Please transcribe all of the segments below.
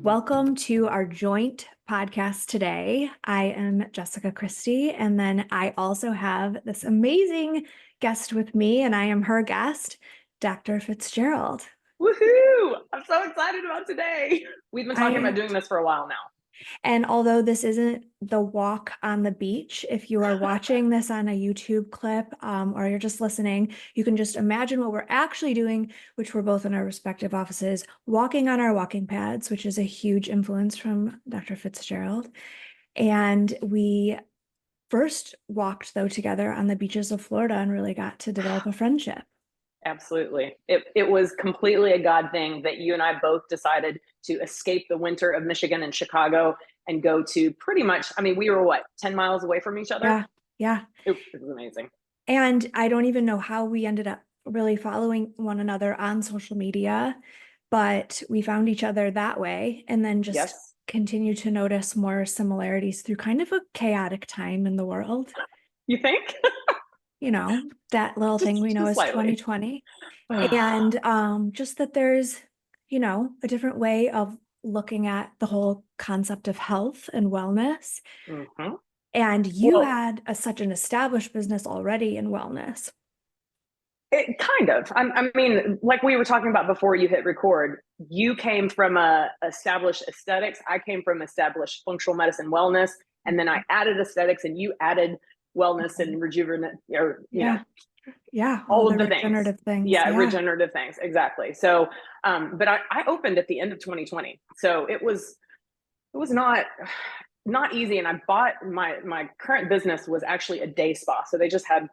Welcome to our joint podcast today. I am Jessica Christy, and then I also have this amazing guest with me, and I am her guest, Dr. Fitzgerald. Woohoo! I'm so excited about today. We've been talking about doing this for a while now. And although this isn't the walk on the beach, if you are watching this on a YouTube clip or you're just listening, you can just imagine what we're actually doing, which we're both in our respective offices, walking on our walking pads, which is a huge influence from Dr. Fitzgerald. And we first walked, though, together on the beaches of Florida and really got to develop a friendship. Absolutely. It was completely a God thing that you and I both decided to escape the winter of Michigan and Chicago and go to pretty much, we were 10 miles away from each other? Yeah. It was amazing. And I don't even know how we ended up really following one another on social media, but we found each other that way and then just continue to notice more similarities through kind of a chaotic time in the world. You think? You know, that little thing we know is slightly. 2020. And just that there's, a different way of looking at the whole concept of health and wellness. Mm-hmm. And you had such an established business already in wellness. It kind of. Like we were talking about before you hit record, you came from established aesthetics. I came from established functional medicine wellness. And then I added aesthetics and you added wellness and rejuvenate, all of the regenerative things. Yeah, regenerative things. Exactly. So, but I opened at the end of 2020. So it was not easy. And I bought my current business was actually a day spa. So they just had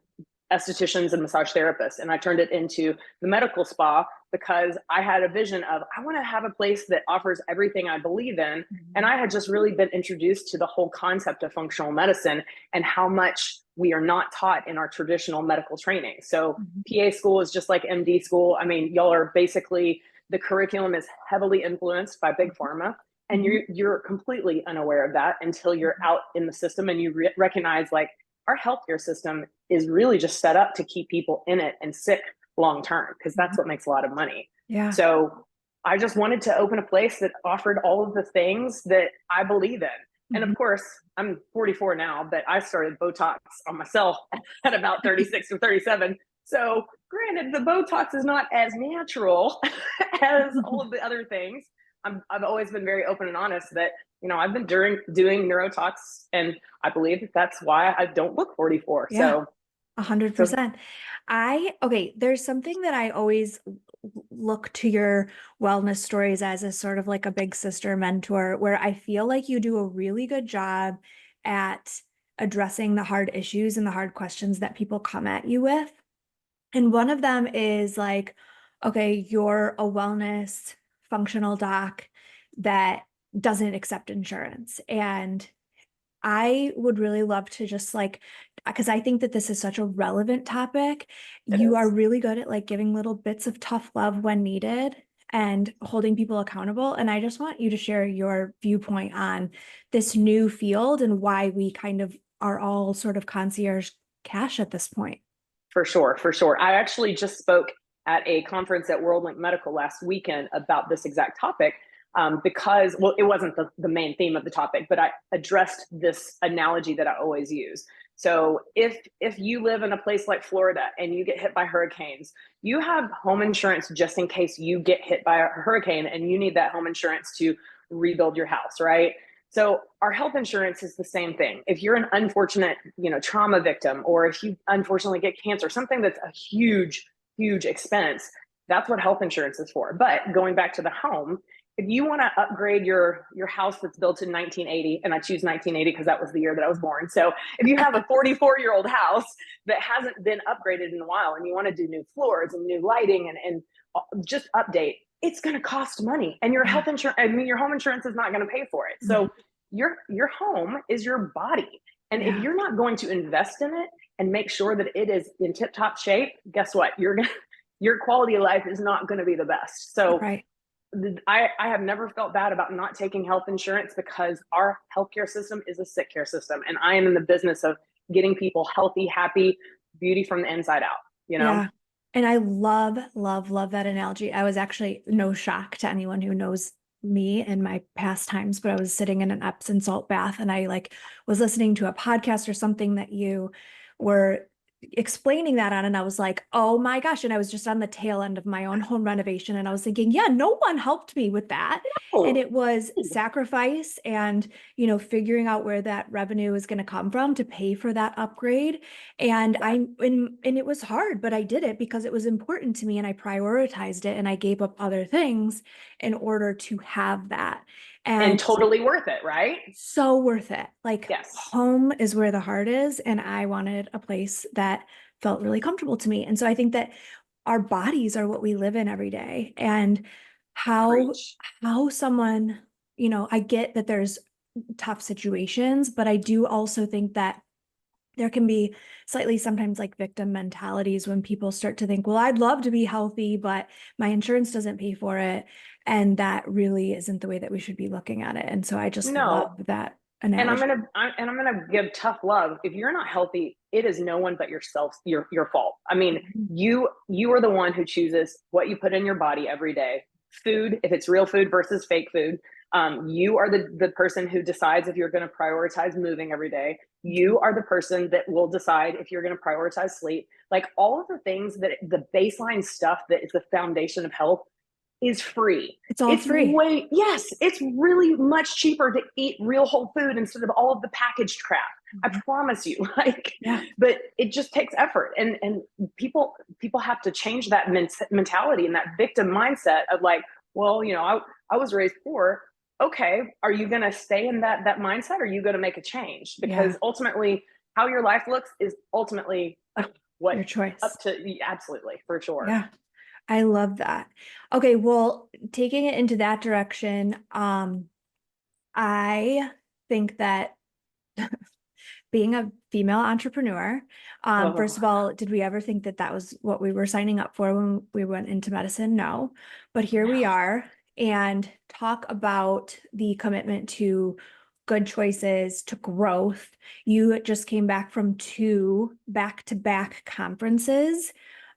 estheticians and massage therapists. And I turned it into the medical spa because I had a vision of, I want to have a place that offers everything I believe in. Mm-hmm. And I had just really been introduced to the whole concept of functional medicine and how much we are not taught in our traditional medical training. So PA school is just like MD school. Y'all are basically, the curriculum is heavily influenced by big pharma. And you're completely unaware of that until you're out in the system and you recognize like, our healthcare system is really just set up to keep people in it and sick long-term, because that's what makes a lot of money. Yeah. So I just wanted to open a place that offered all of the things that I believe in. And of course, I'm 44 now, but I started Botox on myself at about 36 or 37. So granted, the Botox is not as natural as all of the other things. I've always been very open and honest that, I've been doing neurotox, and I believe that's why I don't look 44. Yeah, so 100%. There's something that I always look to your wellness stories as a sort of like a big sister mentor, where I feel like you do a really good job at addressing the hard issues and the hard questions that people come at you with. And one of them is like, okay, you're a wellness functional doc that doesn't accept insurance. And I would really love to just because I think that this is such a relevant topic. You are really good at like giving little bits of tough love when needed and holding people accountable. And I just want you to share your viewpoint on this new field and why we kind of are all sort of concierge cash at this point. For sure. I actually just spoke at a conference at WorldLink Medical last weekend about this exact topic. Because, it wasn't the main theme of the topic, but I addressed this analogy that I always use. So if you live in a place like Florida and you get hit by hurricanes, you have home insurance just in case you get hit by a hurricane and you need that home insurance to rebuild your house, right? So our health insurance is the same thing. If you're an unfortunate, trauma victim, or if you unfortunately get cancer, something that's a huge, huge expense, that's what health insurance is for. But going back to the home, if you want to upgrade your house that's built in 1980, and I choose 1980 because that was the year that I was born. So if you have a 44-year-old house that hasn't been upgraded in a while and you want to do new floors and new lighting and just update, it's going to cost money. And your health insurance, your home insurance is not going to pay for it. So your home is your body. And if you're not going to invest in it and make sure that it is in tip-top shape, guess what? Your quality of life is not going to be the best. So I have never felt bad about not taking health insurance because our healthcare system is a sick care system. And I am in the business of getting people healthy, happy, beauty from the inside out, Yeah. And I love, love, love that analogy. I was actually no shock to anyone who knows me in my past times, but I was sitting in an Epsom salt bath and I like was listening to a podcast or something that you were explaining that on, and I was like, oh my gosh. And I was just on the tail end of my own home renovation, and I was thinking, yeah, no one helped me with that. And Oh, it was sacrifice and, figuring out where that revenue is going to come from to pay for that upgrade. And and it was hard, but I did it because it was important to me and I prioritized it and I gave up other things in order to have that. and And totally worth it, right? so worth it. Like, Yes. home is where the heart is, and I wanted a place that felt really comfortable to me. And so I think that our bodies are what we live in every day, and how Preach. how someone, I get that there's tough situations, but I do also think that there can be slightly sometimes like victim mentalities when people start to think, well, I'd love to be healthy, but my insurance doesn't pay for it. And that really isn't the way that we should be looking at it. And so I just love No. that And analogy. I'm gonna give tough love. If you're not healthy, it is no one but yourself, your fault. I mean, Mhm. you are the one who chooses what you put in your body every day. Food, if it's real food versus fake food. You are the person who decides if you're going to prioritize moving every day. You are the person that will decide if you're going to prioritize sleep. Like all of the things that the baseline stuff that is the foundation of health is free. It's all free. Yes, it's really much cheaper to eat real whole food instead of all of the packaged crap. I Mhm. promise you. Like, Yeah. but it just takes effort, and people have to change that mentality and that victim mindset of like, well, I was raised poor. Okay, are you going to stay in that mindset, or are you going to make a change? Yeah. Because ultimately, how your life looks is ultimately what Your choice. up to absolutely for sure. Yeah. I love that. Okay. Well, taking it into that direction, I think that being a female entrepreneur, first Oh, of all, did we ever think that that was what we were signing up for when we went into medicine? No, but here we no. are, and talk about the commitment to good choices, to growth. You just came back from 2 back-to-back conferences.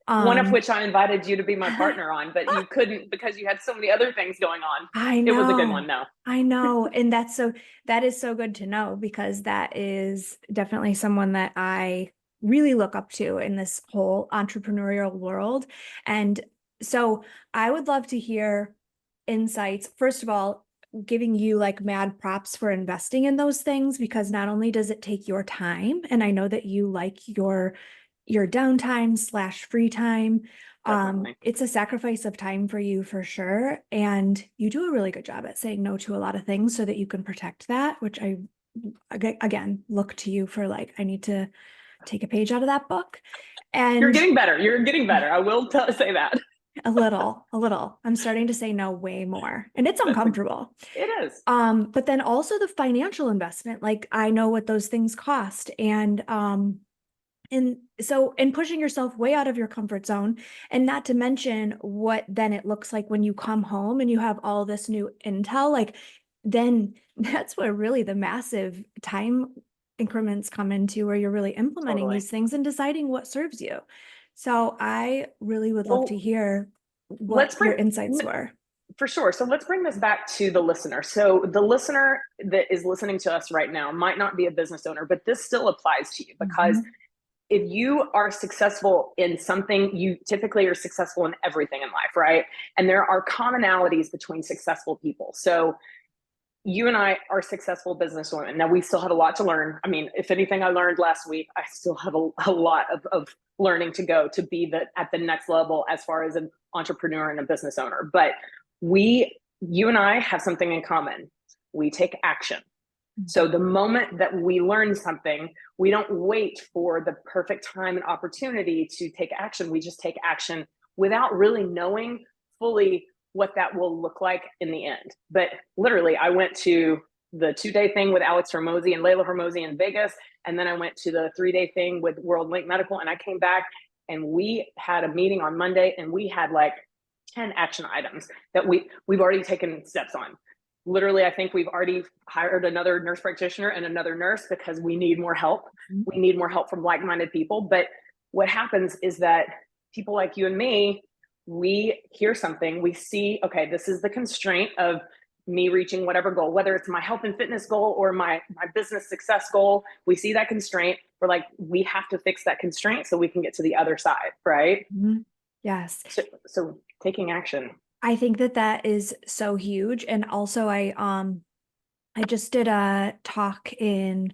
One of Um, which I invited you to be my partner on, but you couldn't because you had so many other things going on. I It was a good one, know. though. I know. And that is so good to know, because that is definitely someone that I really look up to in this whole entrepreneurial world. And so I would love to hear insights. First of all, giving you like mad props for investing in those things, because not only does it take your time, and I know that you like your downtime slash free time. Definitely. It's a sacrifice of time for you for sure. And you do a really good job at saying no to a lot of things so that you can protect that, which I, again, look to you for. Like, I need to take a page out of that book. You're And getting better. You're getting better. I will say that. a little, I'm starting to say no way more, and it's That's uncomfortable. it is. But then also the financial investment, like I know what those things cost. And so, and pushing yourself way out of your comfort zone, and not to mention what then it looks like when you come home and you have all this new intel, like then that's where really the massive time increments come into, where you're really implementing Totally. these things and deciding what serves you. So I really would love to Well, hear what let's your bring insights were. for sure. So let's bring this back to the listener. So the listener that is listening to us right now might not be a business owner, but this still applies to you because Mhm. if you are successful in something, you typically are successful in everything in life, right? And there are commonalities between successful people. So you and I are successful businesswomen. Now we still have a lot to learn. I mean, if anything I learned last week, I still have a lot of learning to go to be at the next level as far as an entrepreneur and a business owner. But you and I have something in common. We take action. So the moment that we learn something, we don't wait for the perfect time and opportunity to take action. We just take action without really knowing fully what that will look like in the end. But literally, I went to the 2-day thing with Alex Hormozy and Layla Hormozy in Vegas. And then I went to the 3-day thing with World Link Medical. And I came back and we had a meeting on Monday and we had like 10 action items that we've already taken steps on. Literally, I think we've already hired another nurse practitioner and another nurse because we need more help. Mhm. We need more help from like-minded people. But what happens is that people like you and me, we hear something, we see, okay, this is the constraint of me reaching whatever goal, whether it's my health and fitness goal or my business success goal. We see that constraint. We're like, we have to fix that constraint so we can get to the other side, right? Mhm. Yes. So taking action. I think that that is so huge. And also I just did a talk in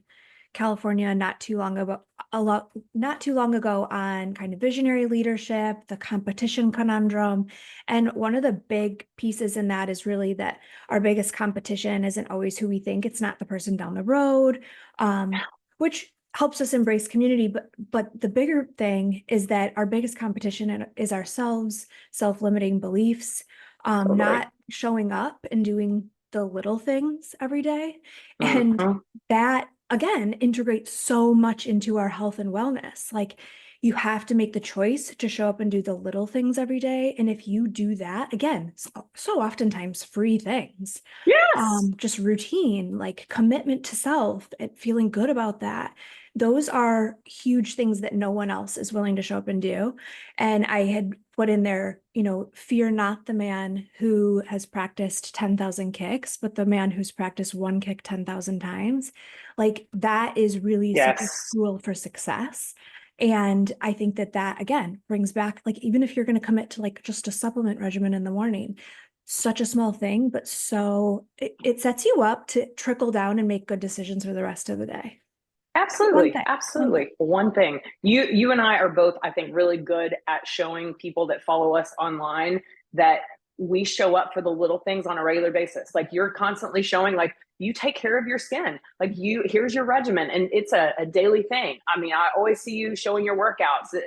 California not too long ago on kind of visionary leadership, the competition conundrum. And one of the big pieces in that is really that our biggest competition isn't always who we think. It's not the person down the road, which helps us embrace community. But the bigger thing is that our biggest competition is ourselves, self-limiting beliefs, Totally. not showing up and doing the little things every day. And that again integrates so much into our health and wellness. Like you have to make the choice to show up and do the little things every day. And if you do that, again, so oftentimes free things, Yes. just routine, like commitment to self and feeling good about that. Those are huge things that no one else is willing to show up and do. And I had put in there, fear not the man who has practiced 10,000 kicks, but the man who's practiced one kick 10,000 times. Like that is really such a Yes. tool for success. And I think that again brings back, like, even if you're going to commit to like just a supplement regimen in the morning, such a small thing, but so it sets you up to trickle down and make good decisions for the rest of the day. One Absolutely. thing. One thing. Absolutely. One thing. You and I are both, I think, really good at showing people that follow us online that we show up for the little things on a regular basis. Like you're constantly showing, like, you take care of your skin. Like here's your regimen. And it's a daily thing. I mean, I always see you showing your workouts.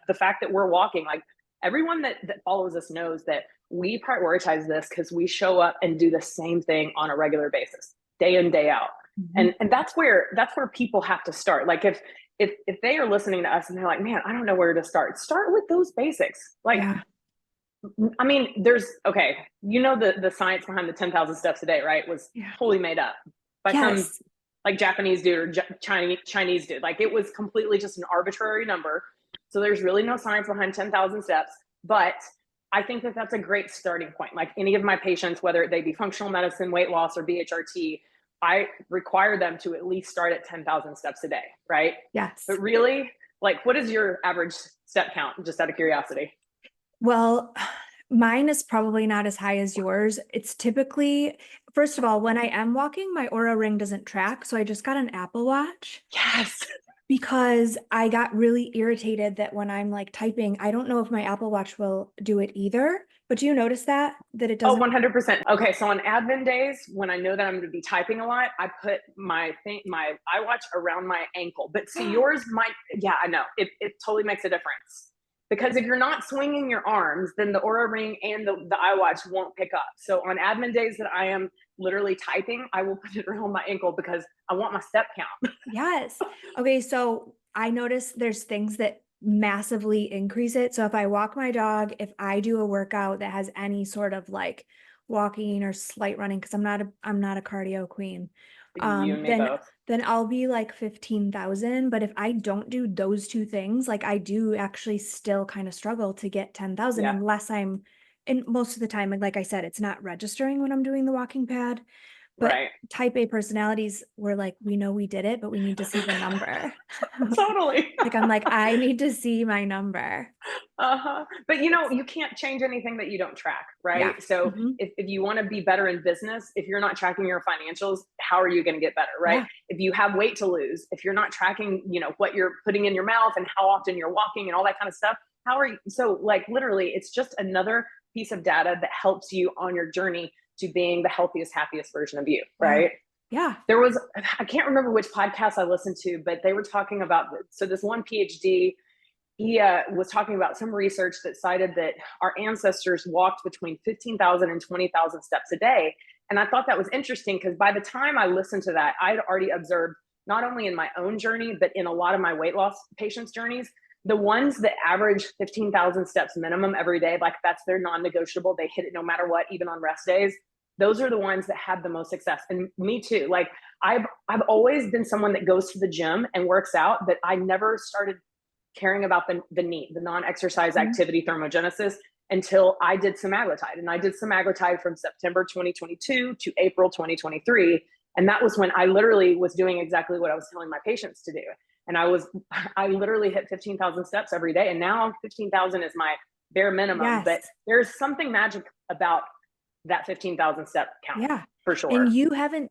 The fact that we're walking, like everyone that follows us knows that we prioritize this because we show up and do the same thing on a regular basis, day in, day out. Mhm. And that's where people have to start. Like if they are listening to us and they're like, man, I don't know where to start with those basics. Like, Yeah. I mean, there's the science behind the 10,000 steps a day, right? Was Yeah. totally made up by some Yes. like Japanese dude or Chinese dude. Like it was completely just an arbitrary number. So there's really no science behind 10,000 steps, but I think that that's a great starting point. Like any of my patients, whether they be functional medicine, weight loss, or BHRT, I require them to at least start at 10,000 steps a day, right? Yes. But really, like, what is your average step count, just out of curiosity? Well, mine is probably not as high as yours. It's typically, first of all, when I am walking, my Aura ring doesn't track. So I just got an Apple Watch. Yes. Because I got really irritated that when I'm like typing, I don't know if my Apple Watch will do it either. But do you notice that it Oh, doesn't? 100%. Okay, so on admin days, when I know that I'm going to be typing a lot, I put my iWatch around my ankle. But see, yours might, yeah, I know. It totally makes a difference. Because if you're not swinging your arms, then the Aura Ring and the iWatch won't pick up. So on admin days that I am literally typing, I will put it around my ankle because I want my step count. Yes. Okay, so I notice there's things that massively increase it. So if I walk my dog, if I do a workout that has any sort of like walking or slight running, because I'm not a cardio queen, You and me then both. I'll be like 15,000. But if I don't do those two things, like I do actually still kind of struggle to get 10,000 Yeah. unless and most of the time, like I said, it's not registering when I'm doing the walking pad. But Right. type A personalities were like, we know we did it, but we need to see the number. Totally. Like, I'm like, I need to see my number. Uh-huh. But you can't change anything that you don't track, Yeah. right? So Mhm. if you want to be better in business, if you're not tracking your financials, how are you going to get better, right? Yeah. If you have weight to lose, if you're not tracking, what you're putting in your mouth and how often you're walking and all that kind of stuff, how are you? So like literally, it's just another piece of data that helps you on your journey to being the healthiest, happiest version of you, Yeah. right? Yeah. I can't remember which podcast I listened to, but they were talking about, so this one PhD, he was talking about some research that cited that our ancestors walked between 15,000 and 20,000 steps a day. And I thought that was interesting because by the time I listened to that, I'd already observed, not only in my own journey, but in a lot of my weight loss patients' journeys, the ones that average 15,000 steps minimum every day, like that's their non-negotiable, they hit it no matter what, even on rest days. Those are the ones that have the most success. And me too. Like I've always been someone that goes to the gym and works out, but I never started caring about the NEAT, the non-exercise Mhm. activity thermogenesis, until I did semaglutide. And I did semaglutide from September 2022 to April 2023. And that was when I literally was doing exactly what I was telling my patients to do. And I literally hit 15,000 steps every day. And now 15,000 is my bare minimum. Yes. But there's something magic about that 15,000 step count. Yeah, for sure. And you haven't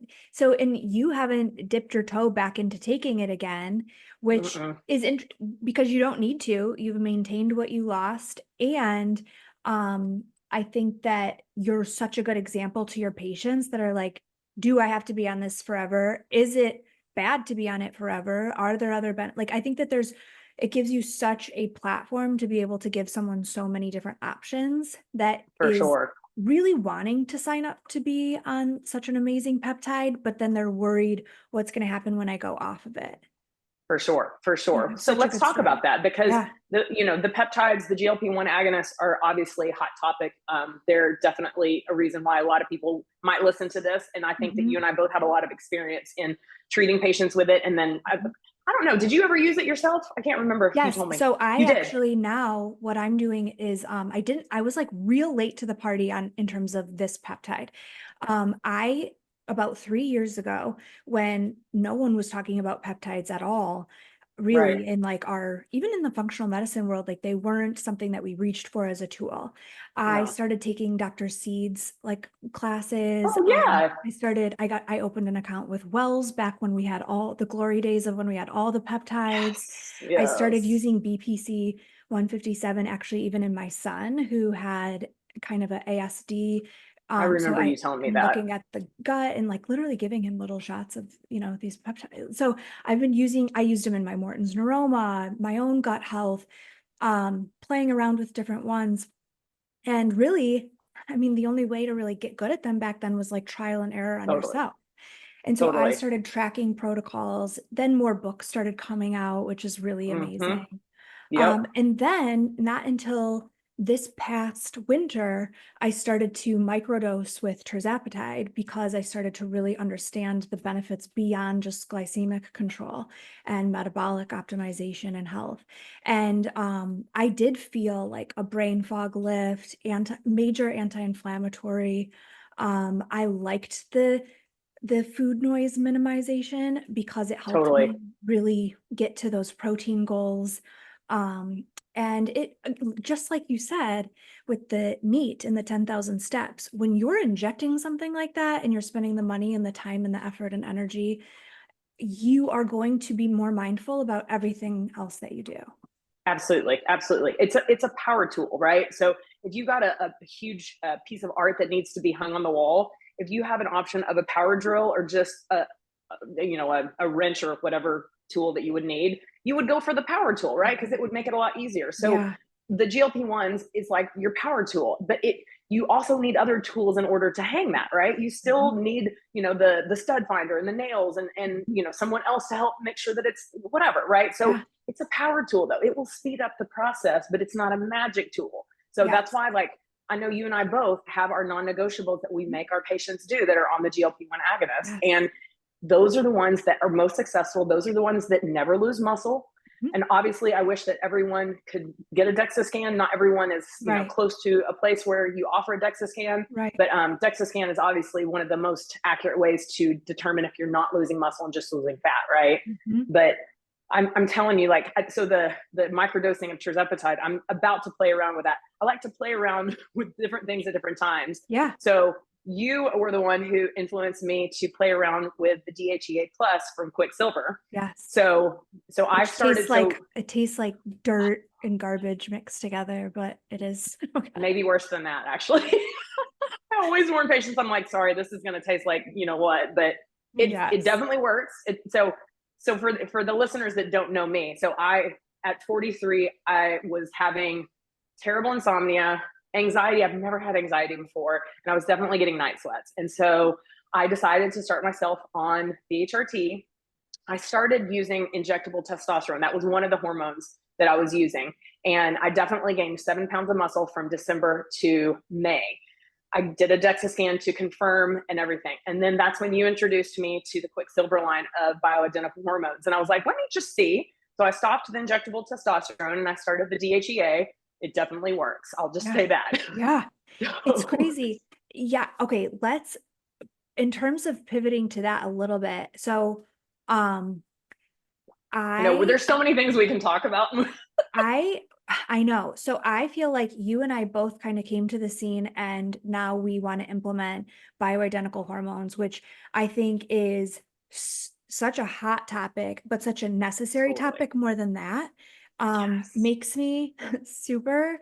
dipped your toe back into taking it again, which is because you don't need to. You've maintained what you lost. And I think that you're such a good example to your patients that are like, do I have to be on this forever? Is it bad to be on it forever? Are there other like, I think that it gives you such a platform to be able to give someone so many different options that For is sure. really wanting to sign up to be on such an amazing peptide, but then they're worried what's going to happen when I go off of it. For sure. So Such a let's good talk story. about that, because Yeah. the peptides, the GLP-1 agonists are obviously a hot topic. They're definitely a reason why a lot of people might listen to this. And I think that you and I both have a lot of experience in treating patients with it. And then I don't know, did you ever use it yourself? I can't remember if you told me. So I You actually now what I'm doing is I was like real late to the party in terms of this peptide. I about 3 years ago, when no one was talking about peptides at all, really, in like even in the functional medicine world, like they weren't something that we reached for as a tool. I started taking Dr. Seed's like classes. Oh yeah. I opened an account with Wells back when we had all the glory days of when we had all the peptides. Yes. I started using BPC 157 actually even in my son who had kind of a ASD. I remember you telling me that. Looking at the gut and like literally giving him little shots of, these peptides. So I used them in my Morton's neuroma, my own gut health, playing around with different ones. And really, the only way to really get good at them back then was like trial and error on yourself. And so I started tracking protocols, then more books started coming out, which is really amazing. And then not until this past winter, I started to microdose with tirzepatide because I started to really understand the benefits beyond just glycemic control and metabolic optimization and health. And I did feel like a brain fog lift, major anti-inflammatory. I liked the food noise minimization because it helped me really get to those protein goals. And it, just like you said, with the NEAT and the 10,000 steps, when you're injecting something like that and you're spending the money and the time and the effort and energy, you are going to be more mindful about everything else that you do. Absolutely. It's a power tool, right? So if you got a huge piece of art that needs to be hung on the wall, if you have an option of a power drill or just a wrench or whatever tool that you would need, you would go for the power tool, right? Because it would make it a lot easier. So the GLP-1s is like your power tool, but you also need other tools in order to hang that, right? You still need, the stud finder and the nails and someone else to help make sure that it's whatever, right? So it's a power tool though. It will speed up the process, but it's not a magic tool. So that's why, like, I know you and I both have our non-negotiables that we make our patients do that are on the GLP-1 agonists. And those are the ones that are most successful. Those are the ones that never lose muscle. And obviously I wish that everyone could get a DEXA scan. Not everyone is close to a place where you offer a DEXA scan, but DEXA scan is obviously one of the most accurate ways to determine if you're not losing muscle and just losing fat, right? But I'm telling you, like, so the microdosing of tirzepatide, I'm about to play around with that. I like to play around with different things at different times. So you were the one who influenced me to play around with the DHEA plus from Quicksilver. So I started. It tastes like dirt and garbage mixed together, but it is maybe worse than that, actually. I always warn patients, I'm like, sorry, this is going to taste like, what, but it definitely works. So for the listeners that don't know me, so at 43, I was having terrible insomnia, anxiety. I've never had anxiety before. And I was definitely getting night sweats. And so I decided to start myself on BHRT. I started using injectable testosterone. That was one of the hormones that I was using. And I definitely gained 7 pounds of muscle from December to May. I did a DEXA scan to confirm and everything. And then that's when you introduced me to the Quicksilver line of bioidentical hormones. And I was like, let me just see. So I stopped the injectable testosterone and I started the DHEA. It definitely works. I'll just Yeah. say that. Yeah. It's crazy. Yeah. Okay. In terms of pivoting to that a little bit. So, um, I know I, there's so many things we can talk about. I, I know. So I feel like you and I both kind of came to the scene and now we want to implement bioidentical hormones, which I think is such a hot topic, but such a necessary Totally. topic more than that. Yes. Makes me super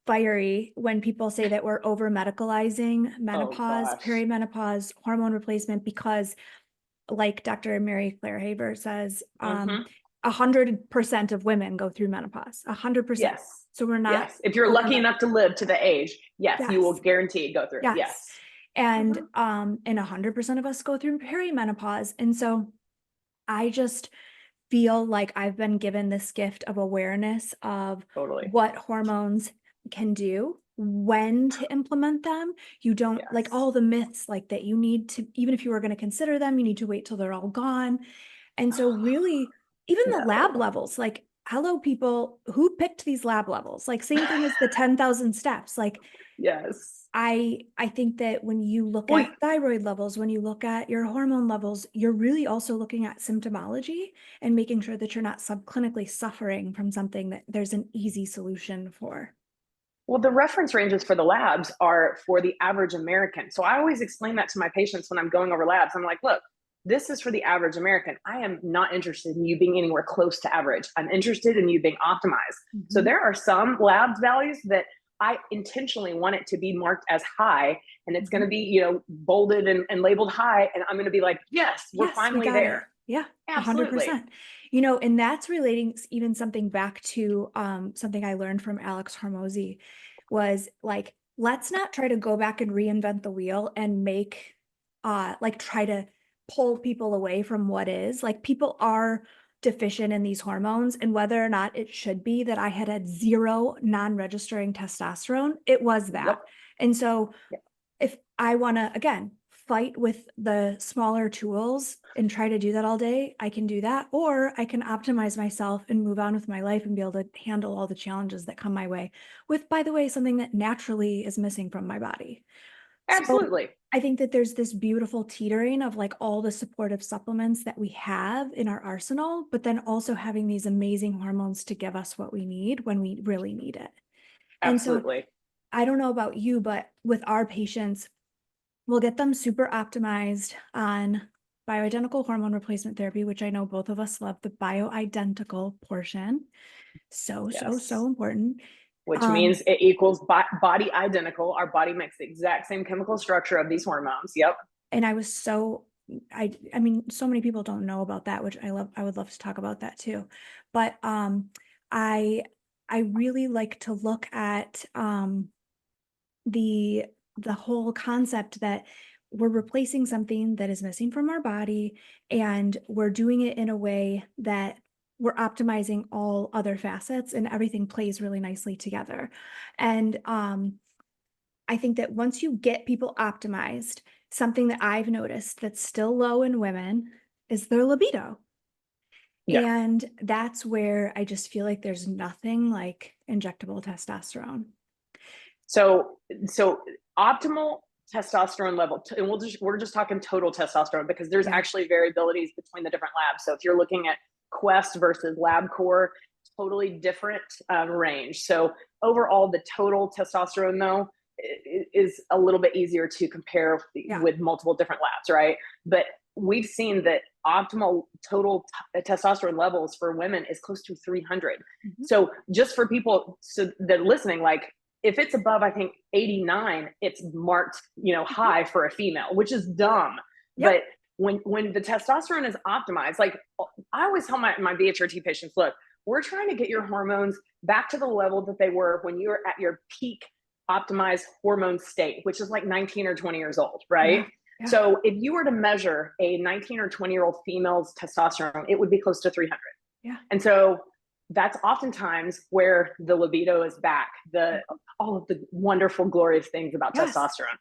fiery when people say that we're over medicalizing Oh menopause, gosh. perimenopause, hormone replacement, because like Dr. Mary Claire Haver says, Hmm. 100% of women go through menopause, 100%. Yes. So we're not Yes. If you're over lucky med. enough to live to the age, yes, you will Yes, guaranteed go through it. yes. Yes. And Hmm. 100% of us go through perimenopause. And so I just feel like I've been given this gift of awareness of Totally. what hormones can do, when to implement them. You don't like Yes. all the myths like that you need to, even if you were going to consider them, you need to wait till they're all gone. And so really, even the lab No. levels, like, hello, people, who picked these lab levels? Like, same thing as the 10,000 steps. Like, Yes. I think that when you look Well, at thyroid levels, when you look at your hormone levels, you're really also looking at symptomology and making sure that you're not subclinically suffering from something that there's an easy solution for. well, the reference ranges for the labs are for the average American. So I always explain that to my patients when I'm going over labs. I'm like, look, this is for the average American. I am not interested in you being anywhere close to average. I'm interested in you being optimized. So Mhm. there are some labs values that I intentionally want it to be marked as high, and it's going to Mhm. be, bolded and labeled high. And I'm going to be like, yes, we're Yes, we finally got it. there. Yeah, Absolutely. 100%. And that's relating even something back to something I learned from Alex Hormozy was like, let's not try to go back and reinvent the wheel and make like try to pull people away from what is. Like people are deficient in these hormones, and whether or not it should be that I had zero non-registering testosterone, it was that. Yep. And so Yep. if I want to, again, fight with the smaller tools and try to do that all day, I can do that. Or I can optimize myself and move on with my life and be able to handle all the challenges that come my way with, by the way, something that naturally is missing from my body. So Absolutely. I think that there's this beautiful teetering of like all the supportive supplements that we have in our arsenal, but then also having these amazing hormones to give us what we need when we really need it. And so Absolutely. I don't know about you, but with our patients, we'll get them super optimized on bioidentical hormone replacement therapy, which I know both of us love the bioidentical portion. So Yes. important. Which Um, means it equals body identical. Our body makes the exact same chemical structure of these hormones. Yep. and I was I mean, so many people don't know about that, which I love. I would love to talk about that too. But I I really like to look at the the whole concept that we're replacing something that is missing from our body, and we're doing it in a way that we're optimizing all other facets and everything plays really nicely together. And I think that once you get people optimized, something that I've noticed that's still low in women is their libido. Yeah. And that's where I just feel like there's nothing like injectable testosterone. So optimal testosterone level, and we're just talking total testosterone because there's Yeah. actually variabilities between the different labs. So if you're looking at Quest versus LabCorp, totally different range. So overall, the total testosterone though is a little bit easier to compare Yeah. with multiple different labs, right? But we've seen that optimal total testosterone levels for women is close to 300. Mhm. So just for people that are listening, like if it's above, I think 89, it's marked, Mhm. high for a female, which is dumb. Yep. But when the testosterone is optimized, like I always tell my BHRT patients, look, we're trying to get your hormones back to the level that they were when you were at your peak optimized hormone state, which is like 19 or 20 years old, right? Yeah. Yeah. So if you were to measure a 19 or 20-year-old female's testosterone, it would be close to 300. Yeah. And so that's oftentimes where the libido is back, the Mhm. all of the wonderful, glorious things about Yes. testosterone.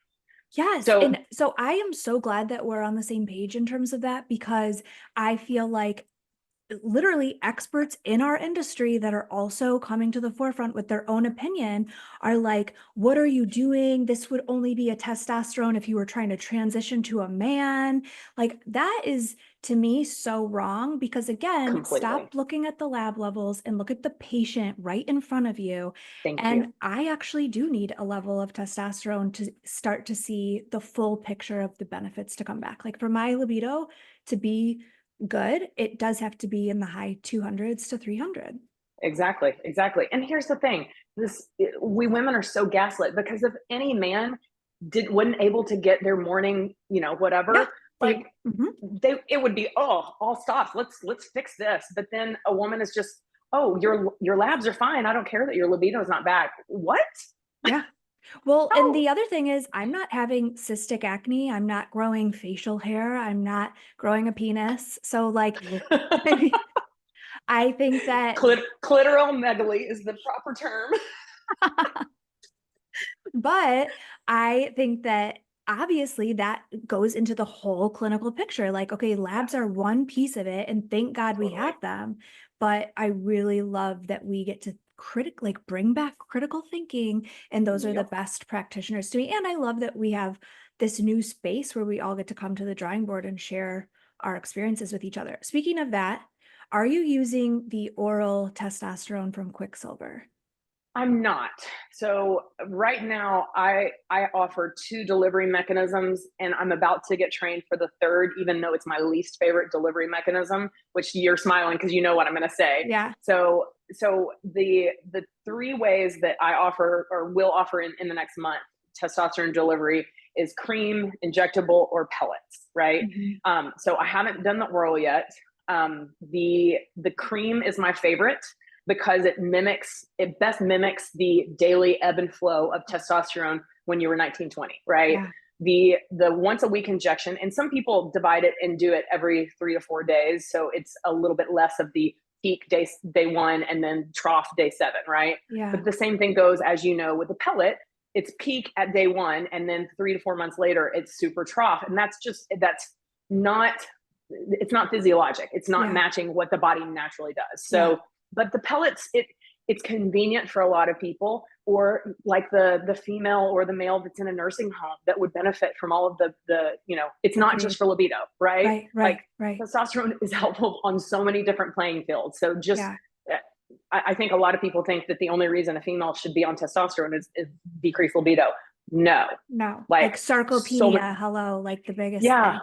Yes. So And so I am so glad that we're on the same page in terms of that, because I feel like literally experts in our industry that are also coming to the forefront with their own opinion are like, what are you doing? This would only be a testosterone if you were trying to transition to a man. Like that is, to me, so wrong, because again, Completely. stop looking at the lab levels and look at the patient right in front of you. Thank you. And I actually do need a level of testosterone to start to see the full picture of the benefits to come back. Like for my libido to be good, it does have to be in the high 200s to 300. Exactly. Exactly. And here's the thing: we women are so gaslit, because if any man wasn't able to get their morning, Yeah. whatever, like Mhm. it would be, oh, all stops. Let's fix this. But then a woman is just, oh, your labs are fine. I don't care that your libido is not back. What? Yeah. Well, and No. the other thing is I'm not having cystic acne. I'm not growing facial hair. I'm not growing a penis. So like, I mean, I think that, Clitoral megaly is the proper term. but I think that obviously that goes into the whole clinical picture. Like, okay, labs are one piece of it, and thank God we Totally. have them. But I really love that we get to like bring back critical thinking, and those are the Yep. best practitioners to me. And I love that we have this new space where we all get to come to the drawing board and share our experiences with each other. Speaking of that, are you using the oral testosterone from Quicksilver? I'm not. So right now I offer two delivery mechanisms, and I'm about to get trained for the third, even though it's my least favorite delivery mechanism, which you're smiling because you know what I'm going to say. Yeah. So the three ways that I offer or will offer in the next month testosterone delivery is cream, injectable, or pellets, right? Mhm. So I haven't done the oral yet. The cream is my favorite because it best mimics the daily ebb and flow of testosterone when you were 19, 20, right? Yeah. The once a week injection, and some people divide it and do it every 3 to 4 days. So it's a little bit less of the peak day one and then trough day 7, right? Yeah. But the same thing goes, as you know, with the pellet. It's peak at day one, and then 3 to 4 months later, it's super trough. And that's not, it's not physiologic. It's not Yeah. matching what the body naturally does. Yeah. So but the pellets, it's convenient for a lot of people, or like the female or the male that's in a nursing home that would benefit from all of it's not just Agreed. for libido, right? Right, Like right, right. testosterone is helpful on so many different playing fields. So just Yeah. I think a lot of people think that the only reason a female should be on testosterone is decrease libido. No, No, like like so many. sarcopenia, hello, like the biggest Yeah, thing.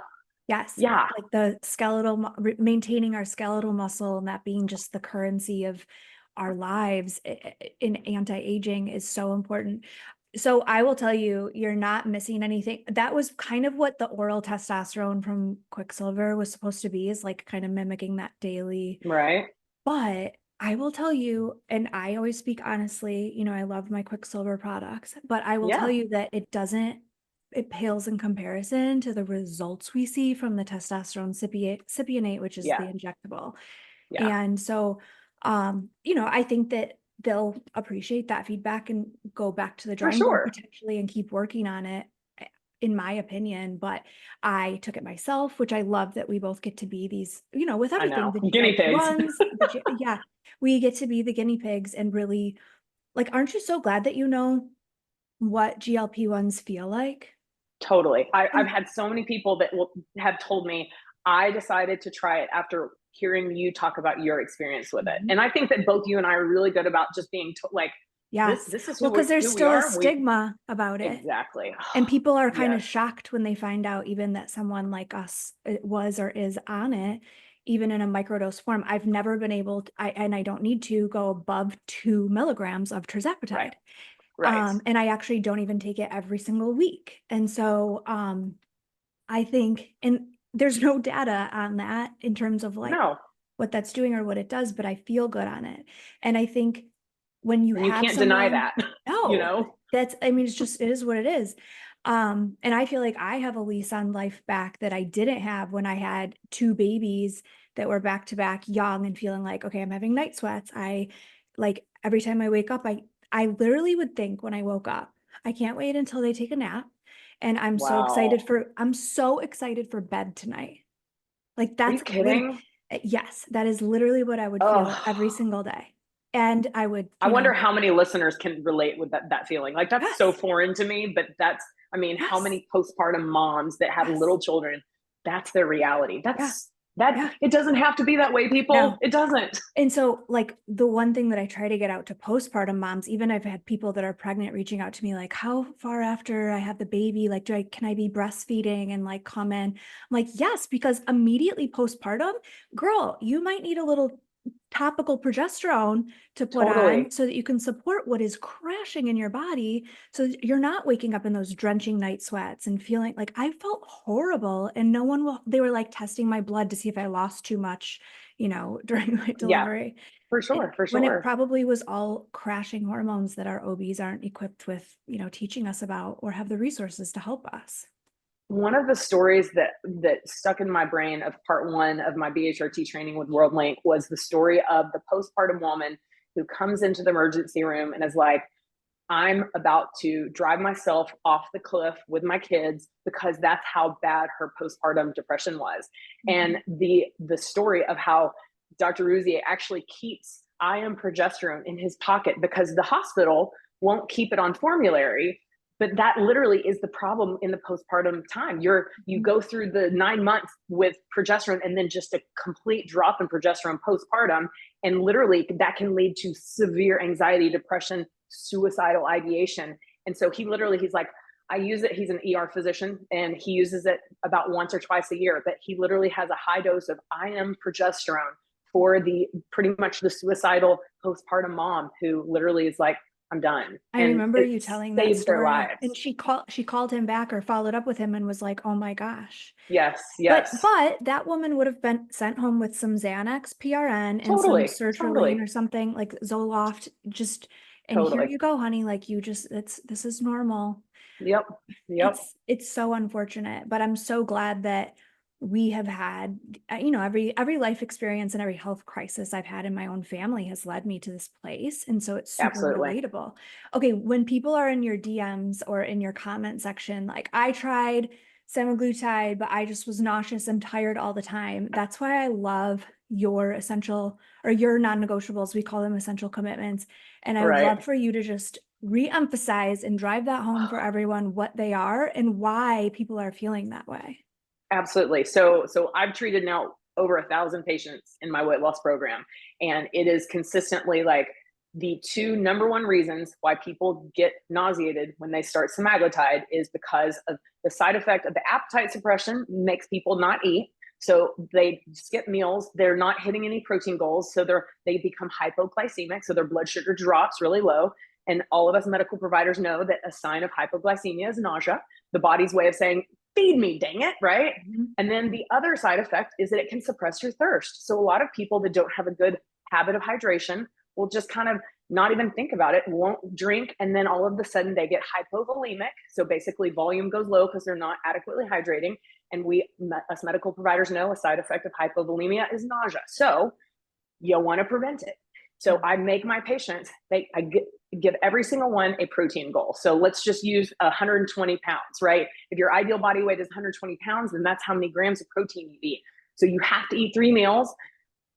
Yes, yeah, like the maintaining our skeletal muscle and that being just the currency of our lives in anti-aging is so important. So I will tell you, you're not missing anything. That was kind of what the oral testosterone from Quicksilver was supposed to be, is like kind of mimicking that daily. right. But I will tell you, and I always speak honestly, I love my Quicksilver products, but I will tell Yeah, you that it pales in comparison to the results we see from the testosterone cypionate, which is the yeah, injectable. yeah, And so, I think that they'll appreciate that feedback and go back to the for drawing board sure. potentially and keep working on it, in my opinion. But I took it myself, which I love that we both get to be these, with I everything, know, the guinea pigs. GLP-1s, yeah, we get to be the guinea pigs and really, like, aren't you so glad that you know what GLP-1s feel like? Totally. I've And had so many people that have told me, I decided to try it after hearing you talk about your experience with it. Mhm. And I think that both you and I are really good about just being like, Yes. this is Well, because there's who we still a are. We stigma about it. exactly. And people are kind Yes. of shocked when they find out even that someone like us was or is on it, even in a microdose form. I've never been able to, and I don't need to go above 2 milligrams of Right. tirzepatide. Right. And I actually don't even take it every single week. And so I think, and there's no data on that in terms of like No. what that's doing or what it does, but I feel good on it. And I think when you And you have can't deny someone, that. you no, know? I mean, it is what it is. And I feel like I have a lease on life back that I didn't have when I had two babies that were back to back young and feeling like, okay, I'm having night sweats. I like every time I wake up, I literally would think when I woke up, I can't wait until they take a nap. And Wow. I'm so excited for bed tonight. Like Are you that's kidding? Yes, that is literally what I would feel every Oh, single day. And I would, I wonder how many listeners can relate with that feeling. Like that's so yes, foreign to me, but I mean, how yes, many postpartum moms that have yes, little children, that's their reality. yeah, That yeah, it doesn't have to be that way, people. no. It doesn't. And so, like, the one thing that I try to get out to postpartum moms, even I've had people that are pregnant reaching out to me, like, how far after I have the baby, like, can I be breastfeeding and like come in? I'm like, yes, because immediately postpartum, girl, you might need a little topical progesterone to put on Totally. so that you can support what is crashing in your body. So that you're not waking up in those drenching night sweats and feeling like I felt horrible. And no one will, they were like testing my blood to see if I lost too much, during my Yeah, delivery. for And sure, for when it sure. probably was all crashing hormones that our OBs aren't equipped with, teaching us about or have the resources to help us. One of the stories that stuck in my brain of part one of my BHRT training with WorldLink was the story of the postpartum woman who comes into the emergency room and is like, I'm about to drive myself off the cliff with my kids because that's how bad her postpartum depression was. And Mhm. the story of how Dr. Rouzier actually keeps IM progesterone in his pocket because the hospital won't keep it on formulary. But that literally is the problem in the postpartum time. You Mhm. go through the 9 months with progesterone and then just a complete drop in progesterone postpartum. And literally that can lead to severe anxiety, depression, suicidal ideation. And so he's like, I use it. He's an ER physician and he uses it about once or twice a year, but he literally has a high dose of IM progesterone for the pretty much the suicidal postpartum mom who literally is like, I'm done. I And remember it you telling that saves their story, lives. and she called him back or followed up with him and was like, "Oh my gosh." Yes, But yes. but that woman would have been sent home with some Xanax, PRN, and some Totally, sertraline totally, or something like Zoloft, just, and here totally. you go, honey, like this is normal. Yep, yep. It's so unfortunate, but I'm so glad that we have had, every life experience and every health crisis I've had in my own family has led me to this place. And so it's super Absolutely. relatable. Okay, when people are in your DMs or in your comment section, like I tried semaglutide, but I just was nauseous and tired all the time. That's why I love your essential or your non-negotiables. We call them essential commitments. And I would Right. love for you to just re-emphasize and drive that home for everyone what they are and why people are feeling that way. Absolutely. So I've treated now over 1,000 patients in my weight loss program, and it is consistently like the two number one reasons why people get nauseated when they start semaglutide is because of the side effect of the appetite suppression makes people not eat. So they skip meals. They're not hitting any protein goals. So they become hypoglycemic. So their blood sugar drops really low. And all of us medical providers know that a sign of hypoglycemia is nausea, the body's way of saying, feed me, dang it, right? Mhm. And then the other side effect is that it can suppress your thirst. So a lot of people that don't have a good habit of hydration will just kind of not even think about it, won't drink, and then all of a sudden they get hypovolemic. So basically volume goes low because they're not adequately hydrating. And us medical providers know a side effect of hypovolemia is nausea. So you want to prevent it. So Yeah. I make my patients, give every single one a protein goal. So let's just use 120 pounds, right? If your ideal body weight is 120 pounds, then that's how many grams of protein you eat. So you have to eat 3 meals.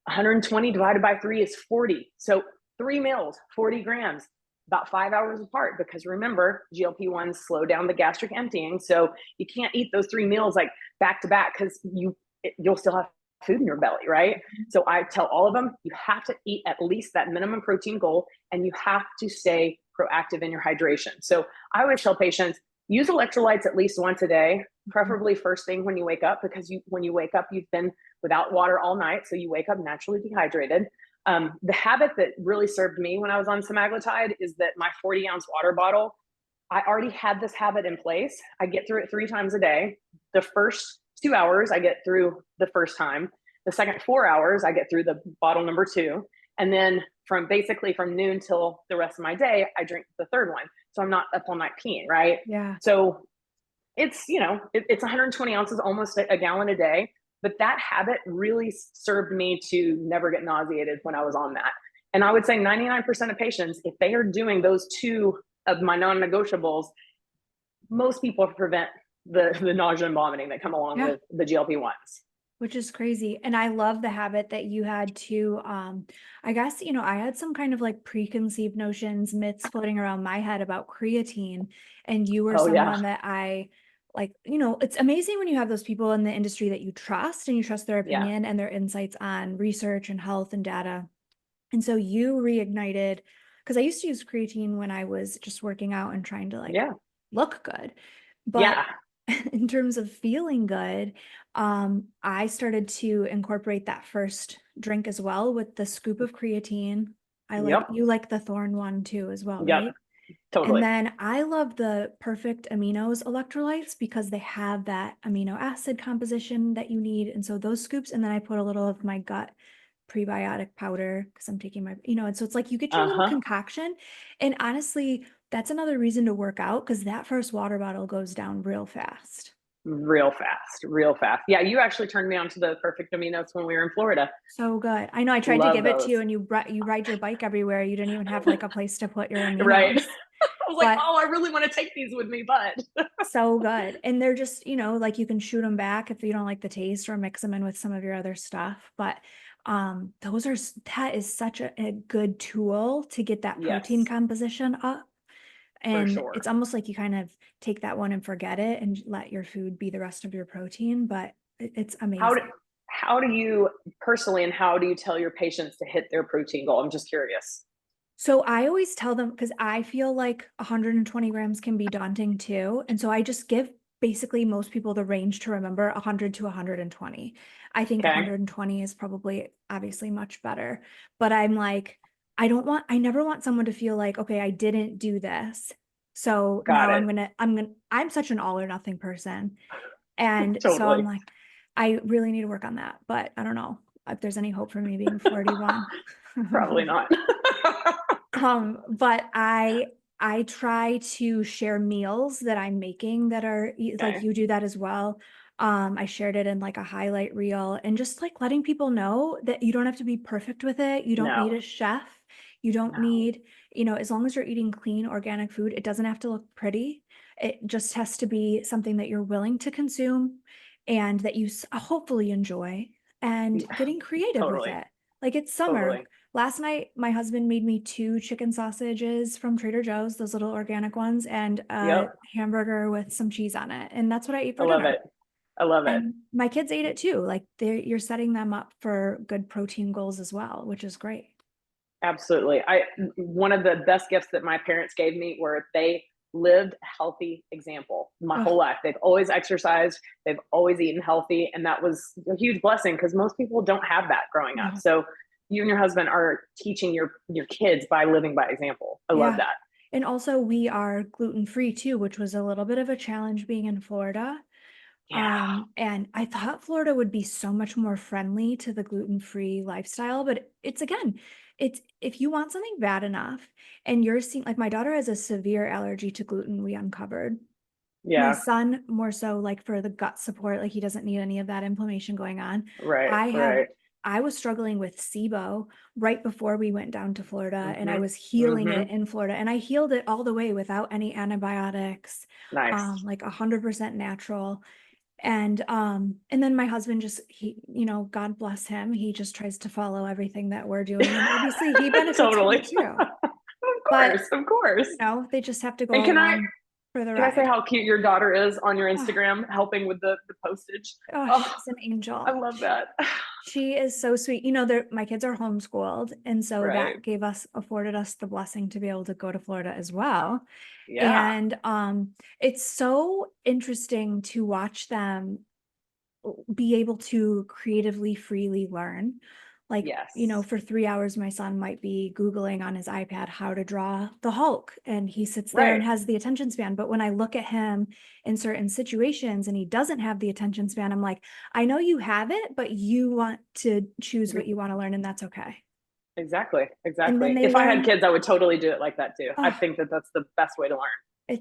120 divided by 3 is 40. So 3 meals, 40 grams, about 5 hours apart. Because remember, GLP-1s slow down the gastric emptying. So you can't eat those 3 meals like back to back because you'll still have food in your belly, right? So I tell all of them, you have to eat at least that minimum protein goal and you have to stay proactive in your hydration. So I always tell patients, use electrolytes at least once a day, preferably first thing when you wake up, because when you wake up, you've been without water all night. So you wake up naturally dehydrated. The habit that really served me when I was on semaglutide is that my 40-ounce water bottle, I already had this habit in place. I get through it 3 times a day. The first 2 hours, I get through the first time. The second 4 hours, I get through the bottle number two. And then from noon till the rest of my day, I drink the third one. So I'm not up all night peeing, right? Yeah. So it's 120 ounces, almost a gallon a day. But that habit really served me to never get nauseated when I was on that. And I would say 99% of patients, if they are doing those two of my non-negotiables, most people prevent the nausea and vomiting that come along Yeah. with the GLP-1s. which is crazy. And I love the habit that you had to, I guess, I had some kind of like preconceived notions, myths floating around my head about creatine. And you were Oh yeah. someone that I like, it's amazing when you have those people in the industry that you trust and you trust their Yeah. opinion and their insights on research and health and data. And so you reignited, because I used to use creatine when I was just working out and trying to like Yeah. look good. But Yeah. in terms of feeling good, I started to incorporate that first drink as well with the scoop of creatine. Yep. You like the Thorn one too as well, Yep. right? And Totally. then I love the Perfect Aminos electrolytes because they have that amino acid composition that you need. And so those scoops, and then I put a little of my gut prebiotic powder because I'm taking my, and so it's like you get your little Uh-huh. concoction. And honestly, that's another reason to work out because that first water bottle goes down real fast. Real fast, real fast. Yeah, you actually turned me on to the perfect aminos when we were in Florida. So good. I know I tried to Love give it to those. you and you ride your bike everywhere. You didn't even have like a place to put your Right. aminos, I was like, but oh, I really want to take these with me, but so good. And they're just, like you can shoot them back if you don't like the taste or mix them in with some of your other stuff. But that is such a good tool to get that protein yes, composition up. for And sure. it's almost like you kind of take that one and forget it and let your food be the rest of your protein, but it's How do amazing. how do you personally and how do you tell your patients to hit their protein goal? I'm just curious. So I always tell them because I feel like 120 grams can be daunting too. And so I just give basically most people the range to remember 100 to 120. I think Okay. 120 is probably obviously much better. But I'm like, I never want someone to feel like, okay, I didn't do this. So Got now it. I'm such an all or nothing person. And so I'm Totally. like, I really need to work on that. But I don't know if there's any hope for me being 41. Probably not. But I try to share meals that I'm making that are like Okay. you do that as well. I shared it in like a highlight reel and just like letting people know that you don't have to be perfect with it. You don't need No. a chef. You don't No. need, as long as you're eating clean organic food, it doesn't have to look pretty. It just has to be something that you're willing to consume and that you hopefully enjoy and getting creative with Totally. it. Like it's summer. Totally. Last night, my husband made me 2 chicken sausages from Trader Joe's, those little organic ones, and a Yep. hamburger with some cheese on it. And that's what I ate I for love dinner. it. I love it. And my kids ate it too. Like you're setting them up for good protein goals as well, which is great. Absolutely. I One of the best gifts that my parents gave me were they lived a healthy example my Oh, whole life. They've always exercised, they've always eaten healthy, and that was a huge blessing because most people don't have that growing up. no. So you and your husband are teaching your kids by living by example. I love Yeah. that. And also we are gluten free too, which was a little bit of a challenge being in Florida. Yeah. And I thought Florida would be so much more friendly to the gluten-free lifestyle, but it's if you want something bad enough and you're seeing like my daughter has a severe allergy to gluten, we uncovered. My Yeah. son more so like for the gut support, like he doesn't need any of that inflammation going on. Right. I have Right. I was struggling with SIBO right before we went down to Florida and I Mm-hmm. was healing it Mm-hmm. in Florida and I healed it all the way without any antibiotics, Nice. like 100% natural. And then my husband just God bless him, he just tries to follow everything that we're doing and obviously he benefits from Totally. it too. Of But course. Of course. they just have to And go along for the can I say ride. how cute your daughter is on your Oh, Instagram helping with the postage? oh, Oh, she's an I angel. love that. She is so sweet. My kids are homeschooled, and so Right. that afforded us the blessing to be able to go to Florida as well. Yeah. And it's so interesting to watch them be able to creatively freely learn. Like, Yes. for 3 hours, my son might be Googling on his iPad how to draw the Hulk, and he sits there and Right. has the attention span. But when I look at him in certain situations and he doesn't have the attention span, I'm like, I know you have it, but you want to choose what you want to learn, and that's okay. Exactly. And then Exactly. they If I had learn. kids, I would totally do it like that too. I Oh, think that that's the best way to learn.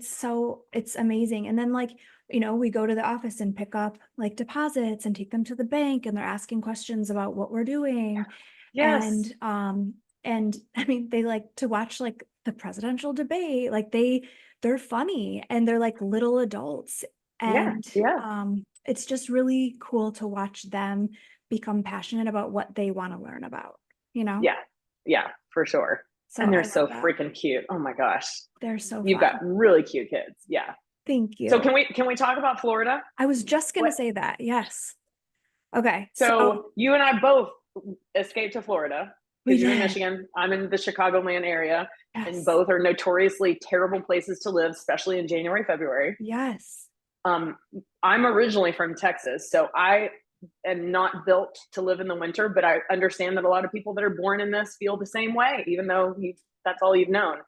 it's amazing. And then like, we go to the office and pick up like deposits and take them to the bank and they're asking questions about what we're doing. Yes. And I mean, they like to watch like the presidential debate. Like they're funny and they're like little adults. Yeah. And Yeah. it's just really cool to watch them become passionate about what they want to learn about, you know? Yeah. Yeah, for sure. So And they're I love so that. freaking cute. Oh my gosh. They're so You've got fun. really cute kids. Yeah. Thank So you. can we talk about Florida? I was just going to What say that. Yes. Okay. So so you and I both escaped to Florida we because you're in did. Michigan. I'm in the Chicagoland area, and Yes. both are notoriously terrible places to live, especially in January, February. Yes. Um, I'm originally from Texas, so I am not built to live in the winter, but I understand that a lot of people that are born in this feel the same way, even though that's all you've known.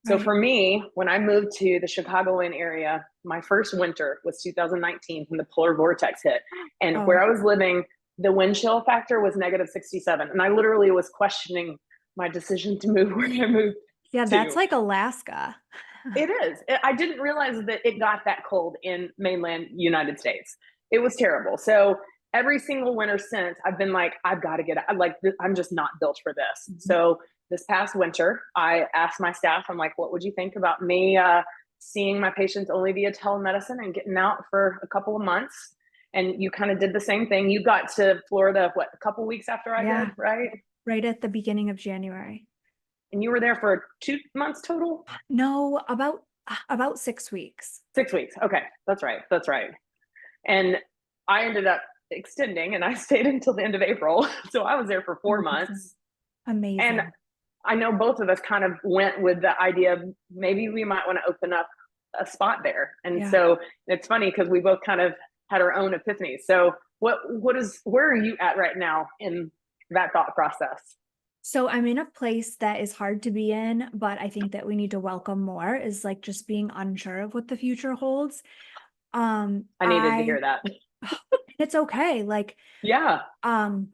So Right. for me, when I moved to the Chicagoland area, my first winter was 2019 when the polar vortex hit. And where Oh, I was living, the wind chill factor was negative 67. And I literally was questioning my decision to move where I moved yeah, that's to. like Alaska. It is. I didn't realize that it got that cold in mainland United States. It was terrible. So every single winter since, I've been like, I've got to get out. Like, I'm just not built for this. Mhm. So this past winter, I asked my staff, I'm like, what would you think about me seeing my patients only via telemedicine and getting out for a couple of months? And you kind of did the same thing. You got to Florida, what, a couple weeks after I Yeah, did, right? right at the beginning of January. And you were there for 2 months total? No, about 6 weeks. 6 weeks. Okay, that's right. That's right. And I ended up extending and I stayed until the end of April. So I was there for 4 months. And Amazing. I know both of us kind of went with the idea of maybe we might want to open up a spot there. And Yeah. so it's funny because we both kind of had our own epiphanies. So where are you at right now in that thought process? So I'm in a place that is hard to be in, but I think that we need to welcome more is like just being unsure of what the future holds. I needed to hear that. It's okay. Yeah. Um,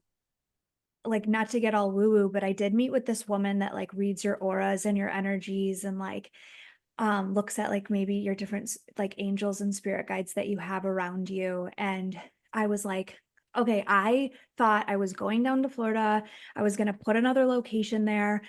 like not to get all woo woo, but I did meet with this woman that like reads your auras and your energies and like looks at like maybe your different like angels and spirit guides that you have around you. And I was like, okay, I thought I was going down to Florida. I was going to put another location there.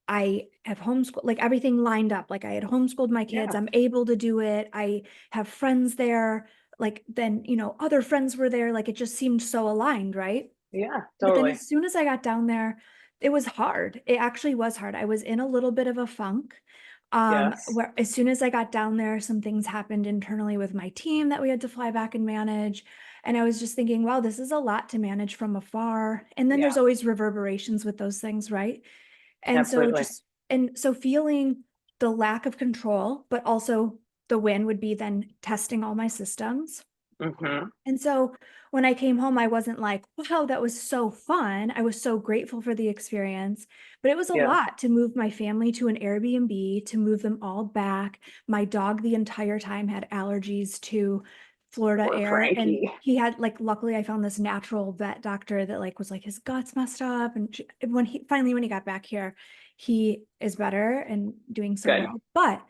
I have homeschooled, like everything lined up. Like I had homeschooled my kids. Yeah. I'm able to do it. I have friends there. Like then, other friends were there. Like it just seemed so aligned, right? Yeah, But then totally. as soon as I got down there, it was hard. It actually was hard. I was in a little bit of a funk. Yes. Where as soon as I got down there, some things happened internally with my team that we had to fly back and manage. And I was just thinking, wow, this is a lot to manage from afar. And then there's Yeah, always reverberations with those things, right? And so absolutely. feeling the lack of control, but also the win would be then testing all my systems. Hmm. And so when I came home, I wasn't like, wow, that was so fun. I was so grateful for the experience, but it was a Yeah. lot to move my family to an Airbnb, to move them all back. My dog the entire time had allergies to Florida Poor air. And Frankie. he had like, luckily I found this natural vet doctor that like was like his guts messed up. And when he got back here, he is better and doing so Good. well. But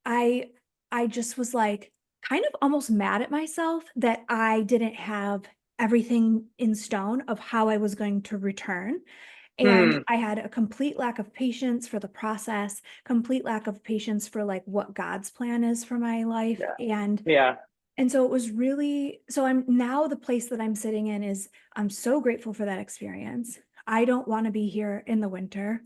I I just was like kind of almost mad at myself that I didn't have everything in stone of how I was going to return. And Hmm. I had a complete lack of patience for the process, complete lack of patience for like what God's plan is for my life. Yeah. And Yeah. so it was really, so I'm now the place that I'm sitting in is I'm so grateful for that experience. I don't want to be here in the winter.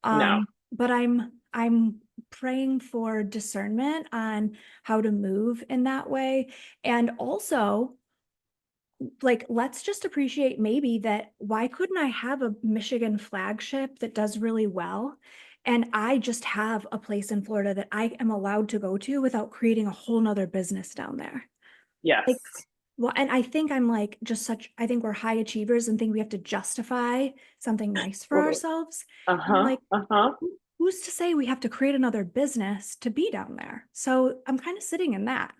No. But I'm praying for discernment on how to move in that way. And also, like, let's just appreciate maybe that why couldn't I have a Michigan flagship that does really well? And I just have a place in Florida that I am allowed to go to without creating a whole nother business down there. Like, Yes. well, and I think I'm like just I think we're high achievers and think we have to justify something nice for ourselves. And I'm Uh-huh. like, Uh-huh. who's to say we have to create another business to be down there? So I'm kind of sitting in that,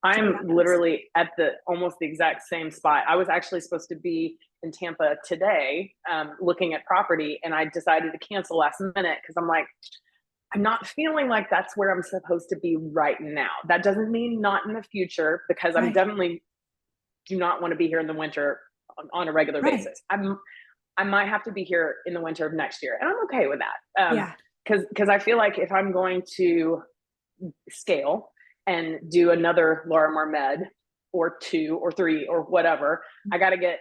to be I'm honest. literally at the almost the exact same spot. I was actually supposed to be in Tampa today, looking at property, and I decided to cancel last minute because I'm like, I'm not feeling like that's where I'm supposed to be right now. That doesn't mean not in the future, because I'm Right, definitely do not want to be here in the winter on a regular right. basis. I might have to be here in the winter of next year, and I'm okay with that. Yeah, Because I feel like if I'm going to scale and do another Laura Med or 2 or 3 or whatever. I got to get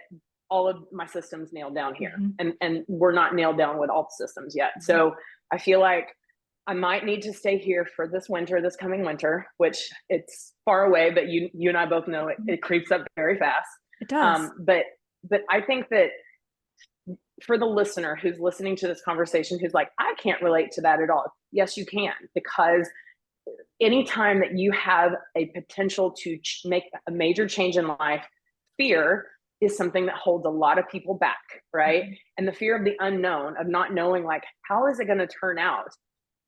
all of my systems nailed down here. And we're not nailed down with all the systems yet. So I feel like I might need to stay here for this coming winter, which it's far away, but you and I both know it creeps up very fast. It does. But I think that for the listener who's listening to this conversation, who's like, I can't relate to that at all. Yes, you can, because anytime that you have a potential to make a major change in life, fear is something that holds a lot of people back, right? And the fear of the unknown, of not knowing, like, how is it going to turn out?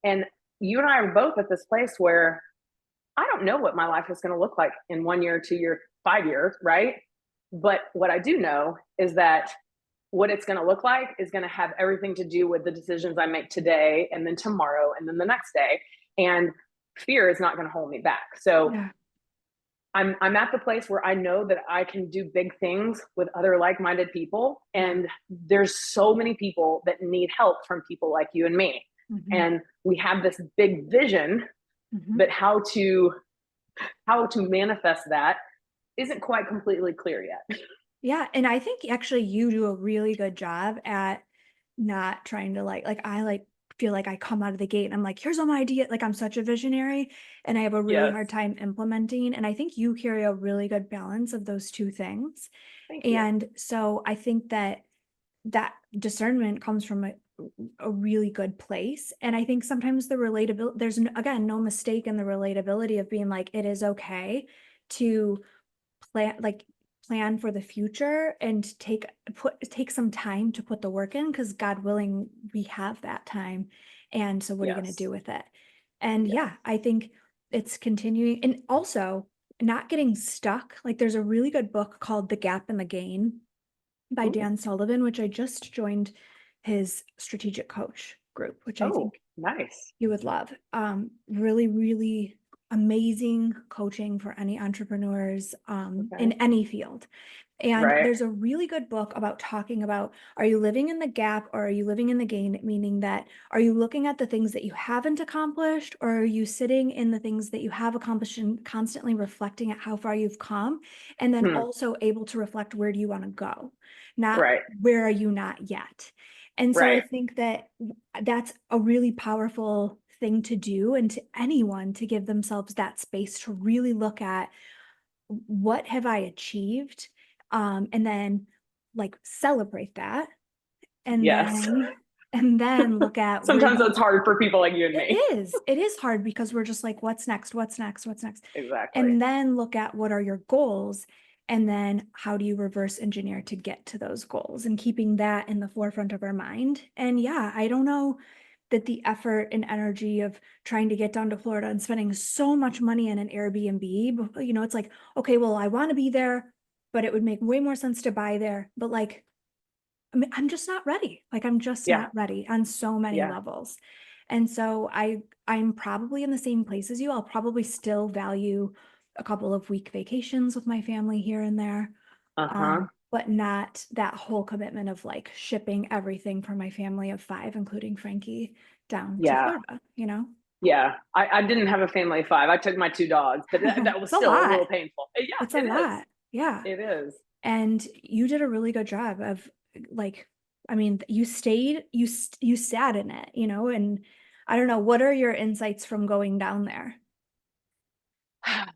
And you and I are both at this place where I don't know what my life is going to look like in 1 year, 2 years, 5 years, right? But what I do know is that what it's going to look like is going to have everything to do with the decisions I make today, and then tomorrow, and then the next day. And fear is not going to hold me back. So I'm at the place where I know that I can do big things with other like-minded people. And there's so many people that need help from people like you and me. And we have this big vision, but how to manifest that isn't quite completely clear yet. Yeah. And I think actually you do a really good job at not trying to I feel like I come out of the gate and I'm like, here's all my idea. Like, I'm such a visionary and I have a really hard time implementing. And I think you carry a really good balance of those two things. Thank you. And so I think that discernment comes from a really good place. And I think sometimes the relatability, there's again, no mistake in the relatability of being like, it is okay to plan for the future and take some time to put the work in, because God willing, we have that time. And so what are you going to do with it? And I think it's continuing, and also not getting stuck. Like, there's a really good book called The Gap and the Gain by Dan Sullivan, which I just joined his strategic coach group, which I think nice you would love. Really, really amazing coaching for any entrepreneurs in any field. And there's a really good book about talking about, are you living in the gap or are you living in the gain? Meaning that, are you looking at the things that you haven't accomplished, or are you sitting in the things that you have accomplished and constantly reflecting at how far you've come? And then also able to reflect, where do you want to go? Not where are you not yet? And so I think that that's a really powerful thing to do, and to anyone to give themselves that space to really look at, what have I achieved? And then like celebrate that. And then look at sometimes it's hard for people like you and me. It is hard, because we're just like, what's next? Exactly. And then look at, what are your goals? And then how do you reverse engineer to get to those goals, and keeping that in the forefront of our mind. And I don't know that the effort and energy of trying to get down to Florida and spending so much money in an Airbnb, it's like, okay, well, I want to be there, but it would make way more sense to buy there. But like, I mean, I'm just not ready. Like, I'm just not ready on so many levels. And so I'm probably in the same place as you. I'll probably still value a couple of week vacations with my family here and there. But not that whole commitment of like shipping everything for my family of 5, including Frankie, down to Florida, Yeah, I didn't have a family of 5. I took my 2 dogs, but that was still a little painful. Yeah, it's a lot. Yeah, it is. And you did a really good job of, like, I mean, you sat in it, and I don't know, what are your insights from going down there?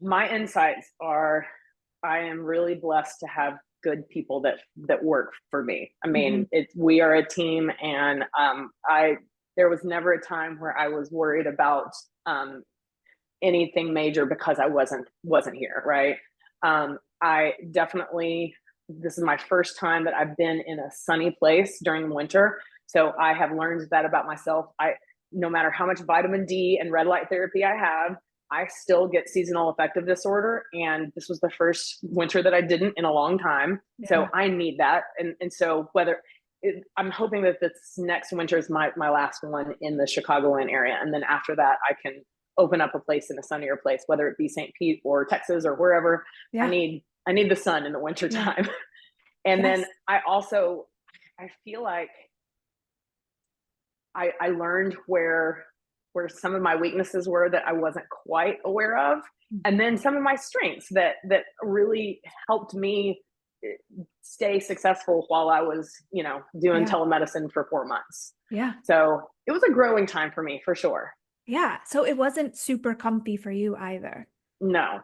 My insights are, I am really blessed to have good people that work for me. I mean, we are a team, and there was never a time where I was worried about anything major because I wasn't here, right? I definitely, this is my first time that I've been in a sunny place during the winter. So I have learned that about myself. No matter how much vitamin D and red light therapy I have, I still get seasonal affective disorder. And this was the first winter that I didn't in a long time. So I need that. And so I'm hoping that this next winter is my last one in the Chicagoland area. And then after that, I can open up a place in a sunnier place, whether it be St. Pete or Texas or wherever. I need the sun in the winter time. And then I feel like I learned where where some of my weaknesses were that I wasn't quite aware of, and then some of my strengths that really helped me stay successful while I was, doing telemedicine for 4 months. Yeah. So it was a growing time for me, for sure. Yeah. So it wasn't super comfy for you either. No,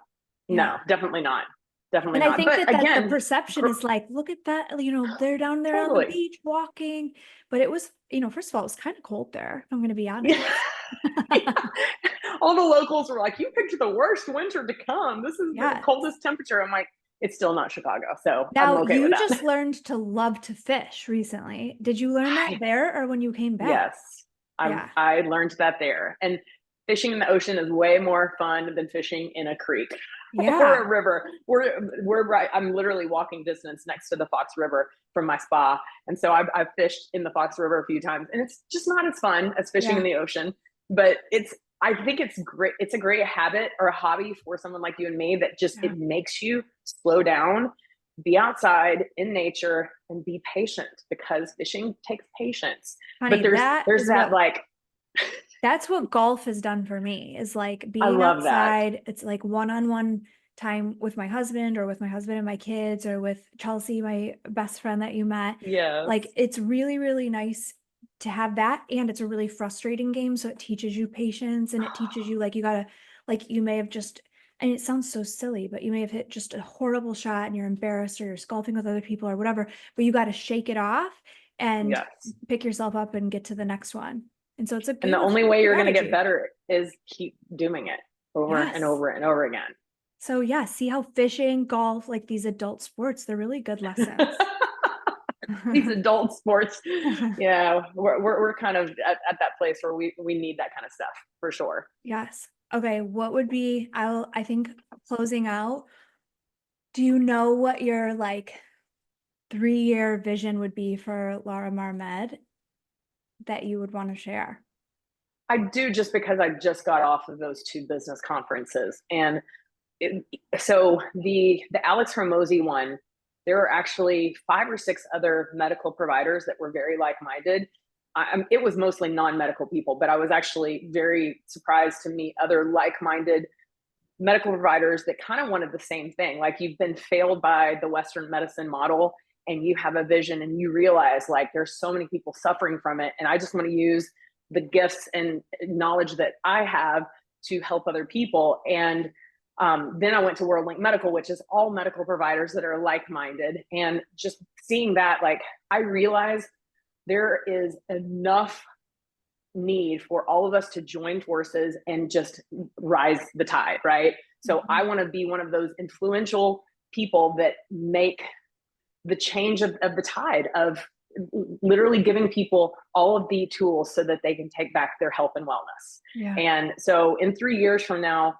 definitely not. Definitely And not. I think But that again, the perception is like, look at that, they're down there on the totally. beach walking. But it was, first of all, it was kind of cold there, if I'm going to be honest. Yeah. All the locals were like, you picked the worst winter to come. This is the coldest temperature. I'm like, it's still not Chicago. So now I'm okay with you that. just learned to love to fish recently. Did you learn that there or when you came back? Yes. I learned that there. And fishing in the ocean is way more fun than fishing in a creek or a river. We're right. I'm literally walking distance next to the Fox River from my spa. And so I've fished in the Fox River a few times, and it's just not as fun as fishing in the ocean, but I think it's great. It's a great habit or a hobby for someone like you and me that just, it makes you slow down, be outside in nature, and be patient, because fishing takes patience. Honey, but there's that like, that's what golf has done for me, is like being outside. It's like one-on-one time with my husband, or with my husband and my kids, or with Chelsea, my best friend that you met. Yeah. Like, it's really, really nice to have that. And it's a really frustrating game. So it teaches you patience, and it teaches you, like, you gotta, like, you may have just, and it sounds so silly, but you may have hit just a horrible shot and you're embarrassed, or you're golfing with other people or whatever, but you got to shake it off and pick yourself up and get to the next one. And so it's a and the only way you're going to get better is keep doing it over and over and over again. So see how fishing, golf, like these adult sports, they're really good lessons. These adult sports. Yeah. We're kind of at that place where we need that kind of stuff, for sure. Yes. Okay. What would be, I think, closing out, do you know what your like 3-year vision would be for Laura Marmed that you would want to share? I do, just because I just got off of those 2 business conferences. And so the Alex Hormozi one, there are actually 5 or 6 other medical providers that were very like-minded. It was mostly non-medical people, but I was actually very surprised to meet other like-minded medical providers that kind of wanted the same thing. Like, you've been failed by the Western medicine model, and you have a vision, and you realize, like, there's so many people suffering from it, and I just want to use the gifts and knowledge that I have to help other people. And then I went to WorldLink Medical, which is all medical providers that are like-minded. And just seeing that, like, I realized there is enough need for all of us to join forces and just rise the tide, right? So I want to be one of those influential people that make the change of the tide, of literally giving people all of the tools so that they can take back their health and wellness. And so in 3 years from now,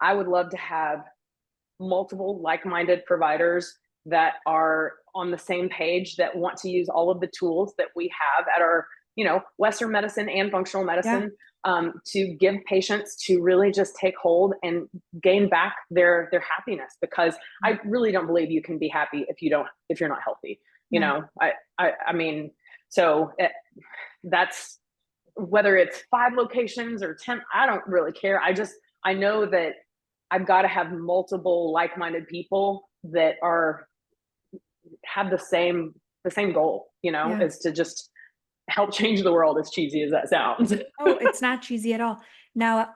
I would love to have multiple like-minded providers that are on the same page, that want to use all of the tools that we have at our, Western medicine and functional medicine, to give patients to really just take hold and gain back their happiness. Because I really don't believe you can be happy if you're not healthy. I mean, so that's, whether it's 5 locations or 10, I don't really care. I know that I've got to have multiple like-minded people that have the same goal, is to just help change the world, as cheesy as that sounds. Oh, it's not cheesy at all. Now,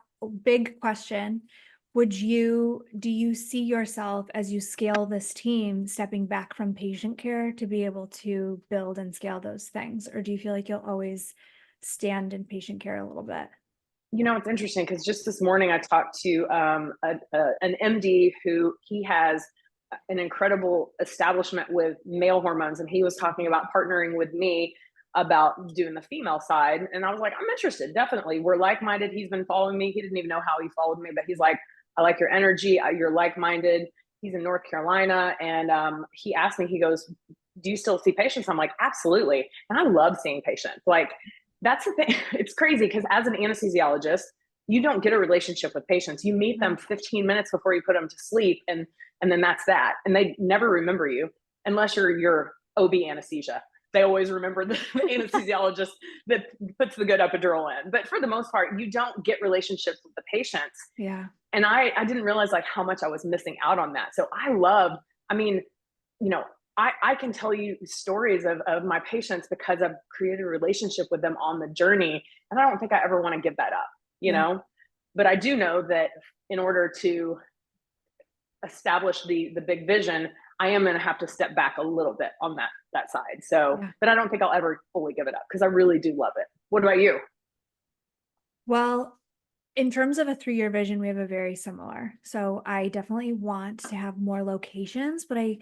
big question. Do you see yourself, as you scale this team, stepping back from patient care to be able to build and scale those things? Or do you feel like you'll always stand in patient care a little bit? It's interesting, because just this morning I talked to an MD who he has an incredible establishment with male hormones, and he was talking about partnering with me about doing the female side. And I was like, I'm interested, definitely. We're like-minded. He's been following me. He didn't even know how he followed me, but he's like, I like your energy. You're like-minded. He's in North Carolina. And he asked me, he goes, do you still see patients? I'm like, absolutely. And I love seeing patients. Like, that's the thing. It's crazy, because as an anesthesiologist, you don't get a relationship with patients. You meet them 15 minutes before you put them to sleep, and then that's that. And they never remember you unless you're your OB anesthesia. they always remember the anesthesiologist that puts the good epidural in. But for the most part, you don't get relationships with the patients. Yeah. And I didn't realize like how much I was missing out on that. So I love, I mean, you know, I can tell you stories of my patients because I've created a relationship with them on the journey. And I don't think I ever want to give that up, you Yeah. know? But I do know that in order to establish the big vision, I am going to have to step back a little bit on that side. So, Yeah. but I don't think I'll ever fully give it up because I really do love it. What about you? Well, in terms of a 3-year vision, we have a very similar. So I definitely want to have more locations, but I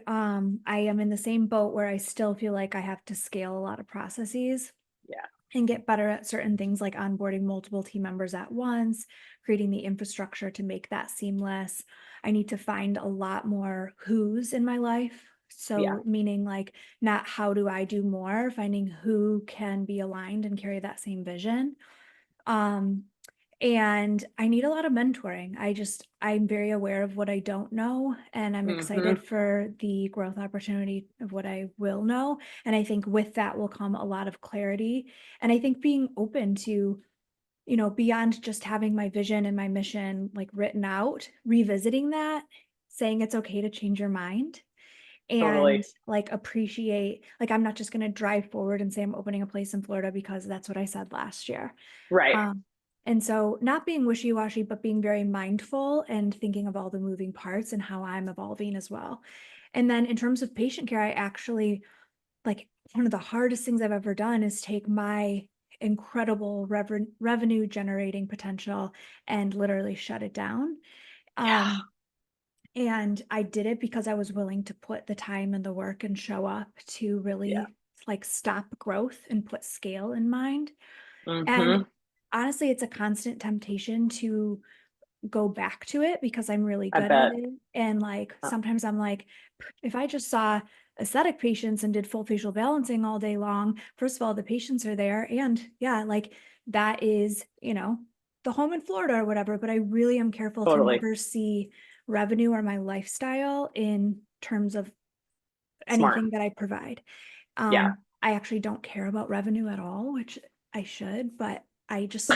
am in the same boat where I still feel like I have to scale a lot of processes Yeah. and get better at certain things like onboarding multiple team members at once, creating the infrastructure to make that seamless. I need to find a lot more who's in my life. Yeah. So meaning like not how do I do more, finding who can be aligned and carry that same vision. Um, and I need a lot of mentoring. I'm very aware of what I don't know, and I'm excited Hmm. for the growth opportunity of what I will know. And I think with that will come a lot of clarity. And I think being open to, beyond just having my vision and my mission like written out, revisiting that, saying it's okay to change your mind Totally. and like appreciate, like, I'm not just going to drive forward and say I'm opening a place in Florida because that's what I said last year. Right. Um, and so not being wishy-washy, but being very mindful and thinking of all the moving parts and how I'm evolving as well. And then in terms of patient care, I actually like one of the hardest things I've ever done is take my incredible revenue generating potential and literally shut it down. Yeah. Um, and I did it because I was willing to put the time and the work and show up to Yeah. really like stop growth and put scale in mind. And Hmm. honestly, it's a constant temptation to go back to it because I'm really I good at bet. it. And like Uh, sometimes I'm like, if I just saw aesthetic patients and did full facial balancing all day long, first of all, the patients are there. And yeah, like that is, the home in Florida or whatever. But I really am careful to Totally. never see revenue or my lifestyle in terms of Smart. anything that I provide. Yeah. I actually don't care about revenue at all, which I should, but I just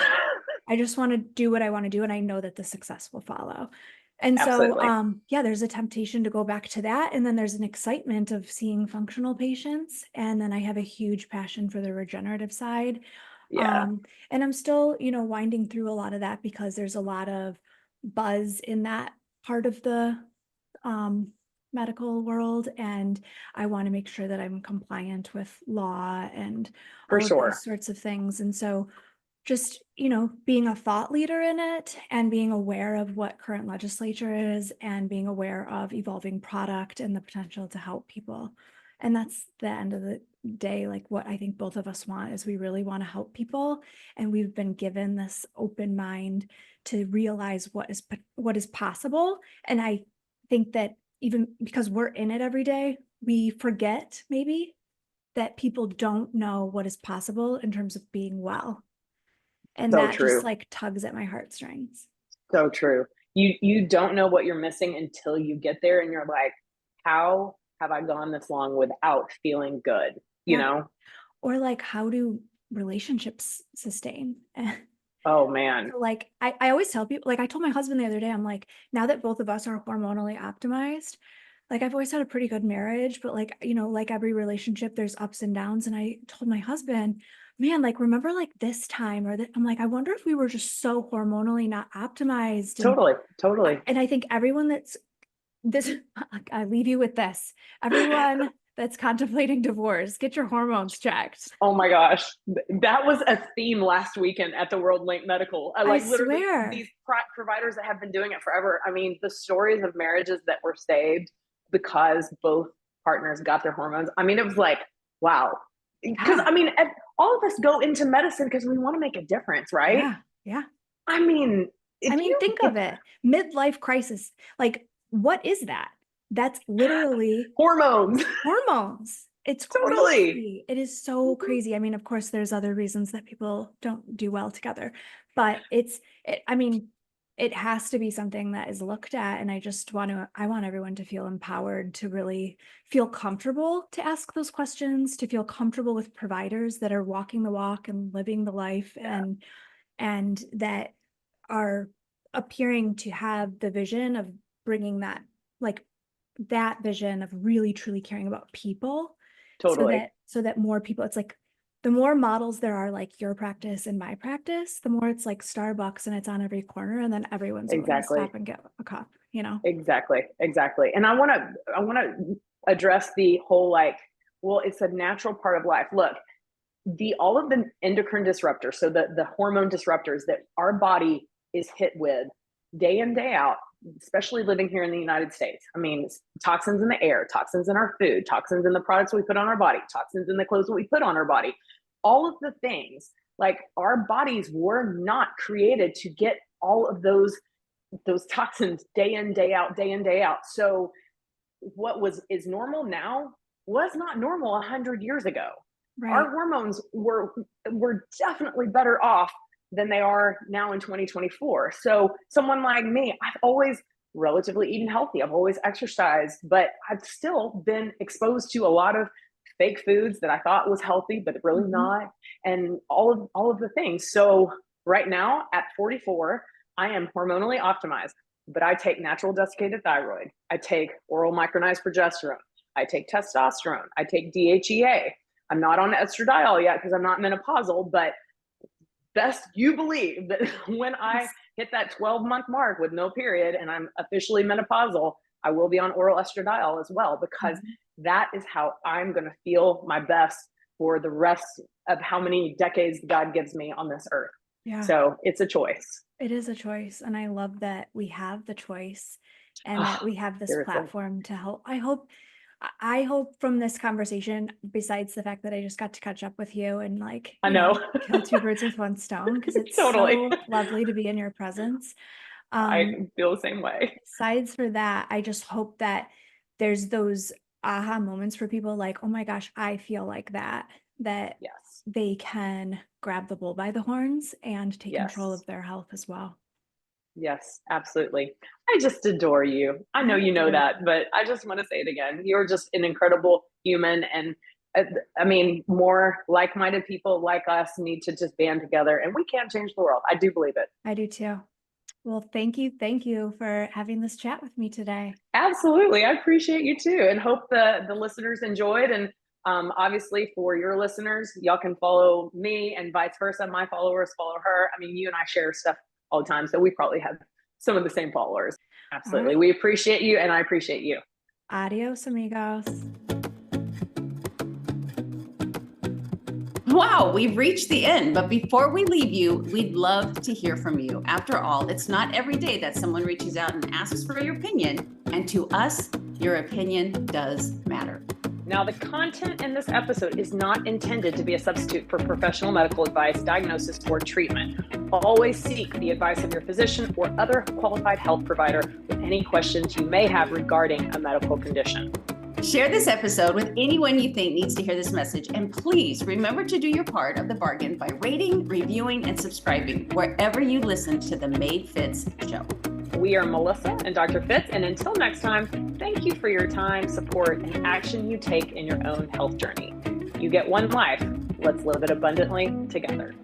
want to do what I want to do, and I know that the success will follow. And so, Absolutely. yeah, there's a temptation to go back to that. And then there's an excitement of seeing functional patients. And then I have a huge passion for the regenerative side. Yeah. Um, and I'm still, winding through a lot of that because there's a lot of buzz in that part of the um, medical world. And I want to make sure that I'm compliant with law and For all of sure. those sorts of things. And so just, being a thought leader in it and being aware of what current legislature is and being aware of evolving product and the potential to help people. And that's the end of the day. Like what I think both of us want is we really want to help people. And we've been given this open mind to realize what is possible. And I think that even because we're in it every day, we forget maybe that people don't know what is possible in terms of being well. And So that just true. like tugs at my heartstrings. So true. You don't know what you're missing until you get there and you're like, how have I gone this long without feeling good? You Yeah. know? Or like, how do relationships sustain? Oh man. So like, I always tell people, like I told my husband the other day, I'm like, now that both of us are hormonally optimized, like I've always had a pretty good marriage, but like, like every relationship, there's ups and downs. And I told my husband, man, like, remember like this time or that, I'm like, I wonder if we were just so hormonally not optimized. Totally. Totally. And I think everyone that's this, I leave you with this. Everyone that's contemplating divorce, get your hormones checked. Oh my gosh. That was a theme last weekend at the World Link Medical. I I like literally swear. these providers that have been doing it forever. I mean, the stories of marriages that were saved because both partners got their hormones. I mean, it was like, wow. Because Yeah. I mean, all of us go into medicine because we want to make a difference, right? Yeah. Yeah. I mean, I if mean, you, think if of it. Midlife crisis. Like, what is that? That's literally hormones, hormones. It's totally. crazy. It is so Mhm. crazy. I mean, of course, there's other reasons that people don't do well together, but I mean, it has to be something that is looked at. And I want everyone to feel empowered, to really feel comfortable to ask those questions, to feel comfortable with providers that are walking the walk and living the life, and that are appearing to have the vision of bringing that, like that vision of really truly caring about people. Totally. So that more people, it's like, the more models there are like your practice and my practice, the more it's like Starbucks and it's on every corner, and then everyone's willing to stop and get a cup, you know? Exactly. And I want to address the whole, like, well, it's a natural part of life. Look, all of the endocrine disruptors, so the hormone disruptors that our body is hit with day in, day out, especially living here in the United States. I mean, toxins in the air, toxins in our food, toxins in the products we put on our body, toxins in the clothes that we put on our body, all of the things, like, our bodies were not created to get all of those toxins day in, day out, day in, day out. So what is normal now was not normal 100 years ago. Right. Our hormones were definitely better off than they are now in 2024. So someone like me, I've always relatively eaten healthy. I've always exercised, but I've still been exposed to a lot of fake foods that I thought was healthy, but really not. And all of the things. So right now at 44, I am hormonally optimized, but I take natural desiccated thyroid. I take oral micronized progesterone. I take testosterone. I take DHEA. I'm not on estradiol yet because I'm not menopausal, but best you believe that when I hit that 12-month mark with no period and I'm officially menopausal, I will be on oral estradiol as well, because that is how I'm going to feel my best for the rest of how many decades God gives me on this earth. Yeah. So it's a choice. It is a choice. And I love that we have the choice and that we have this platform to help. I hope from this conversation, besides the fact that I just got to catch up with you and like, I know, kill two birds with one stone, because it's totally so lovely to be in your presence. I feel the same way. Besides for that, I just hope that there's those aha moments for people like, oh my gosh, I feel like that yes, they can grab the bull by the horns and take control of their health as well. Yes, absolutely. I just adore you. I know you know that, but I just want to say it again. You're just an incredible human. And I mean, more like-minded people like us need to just band together, and we can change the world. I do believe it. I do too. Well, thank you for having this chat with me today. Absolutely. I appreciate you too, and hope the listeners enjoyed. And obviously for your listeners, y'all can follow me and vice versa. My followers follow her. I mean, you and I share stuff all the time, so we probably have some of the same followers. Absolutely. Right. We appreciate you, and I appreciate you. Adios, amigos. Wow, we've reached the end, but before we leave you, we'd love to hear from you. After all, it's not every day that someone reaches out and asks for your opinion, and to us, your opinion does matter. Now, the content in this episode is not intended to be a substitute for professional medical advice, diagnosis, or treatment. Always seek the advice of your physician or other qualified health provider with any questions you may have regarding a medical condition. Share this episode with anyone you think needs to hear this message, and please remember to do your part of the bargain by rating, reviewing, and subscribing wherever you listen to the Made Fitz show. We are Melissa and Dr. Fitz, and until next time, thank you for your time, support, and action you take in your own health journey. You get one life. Let's live it abundantly together.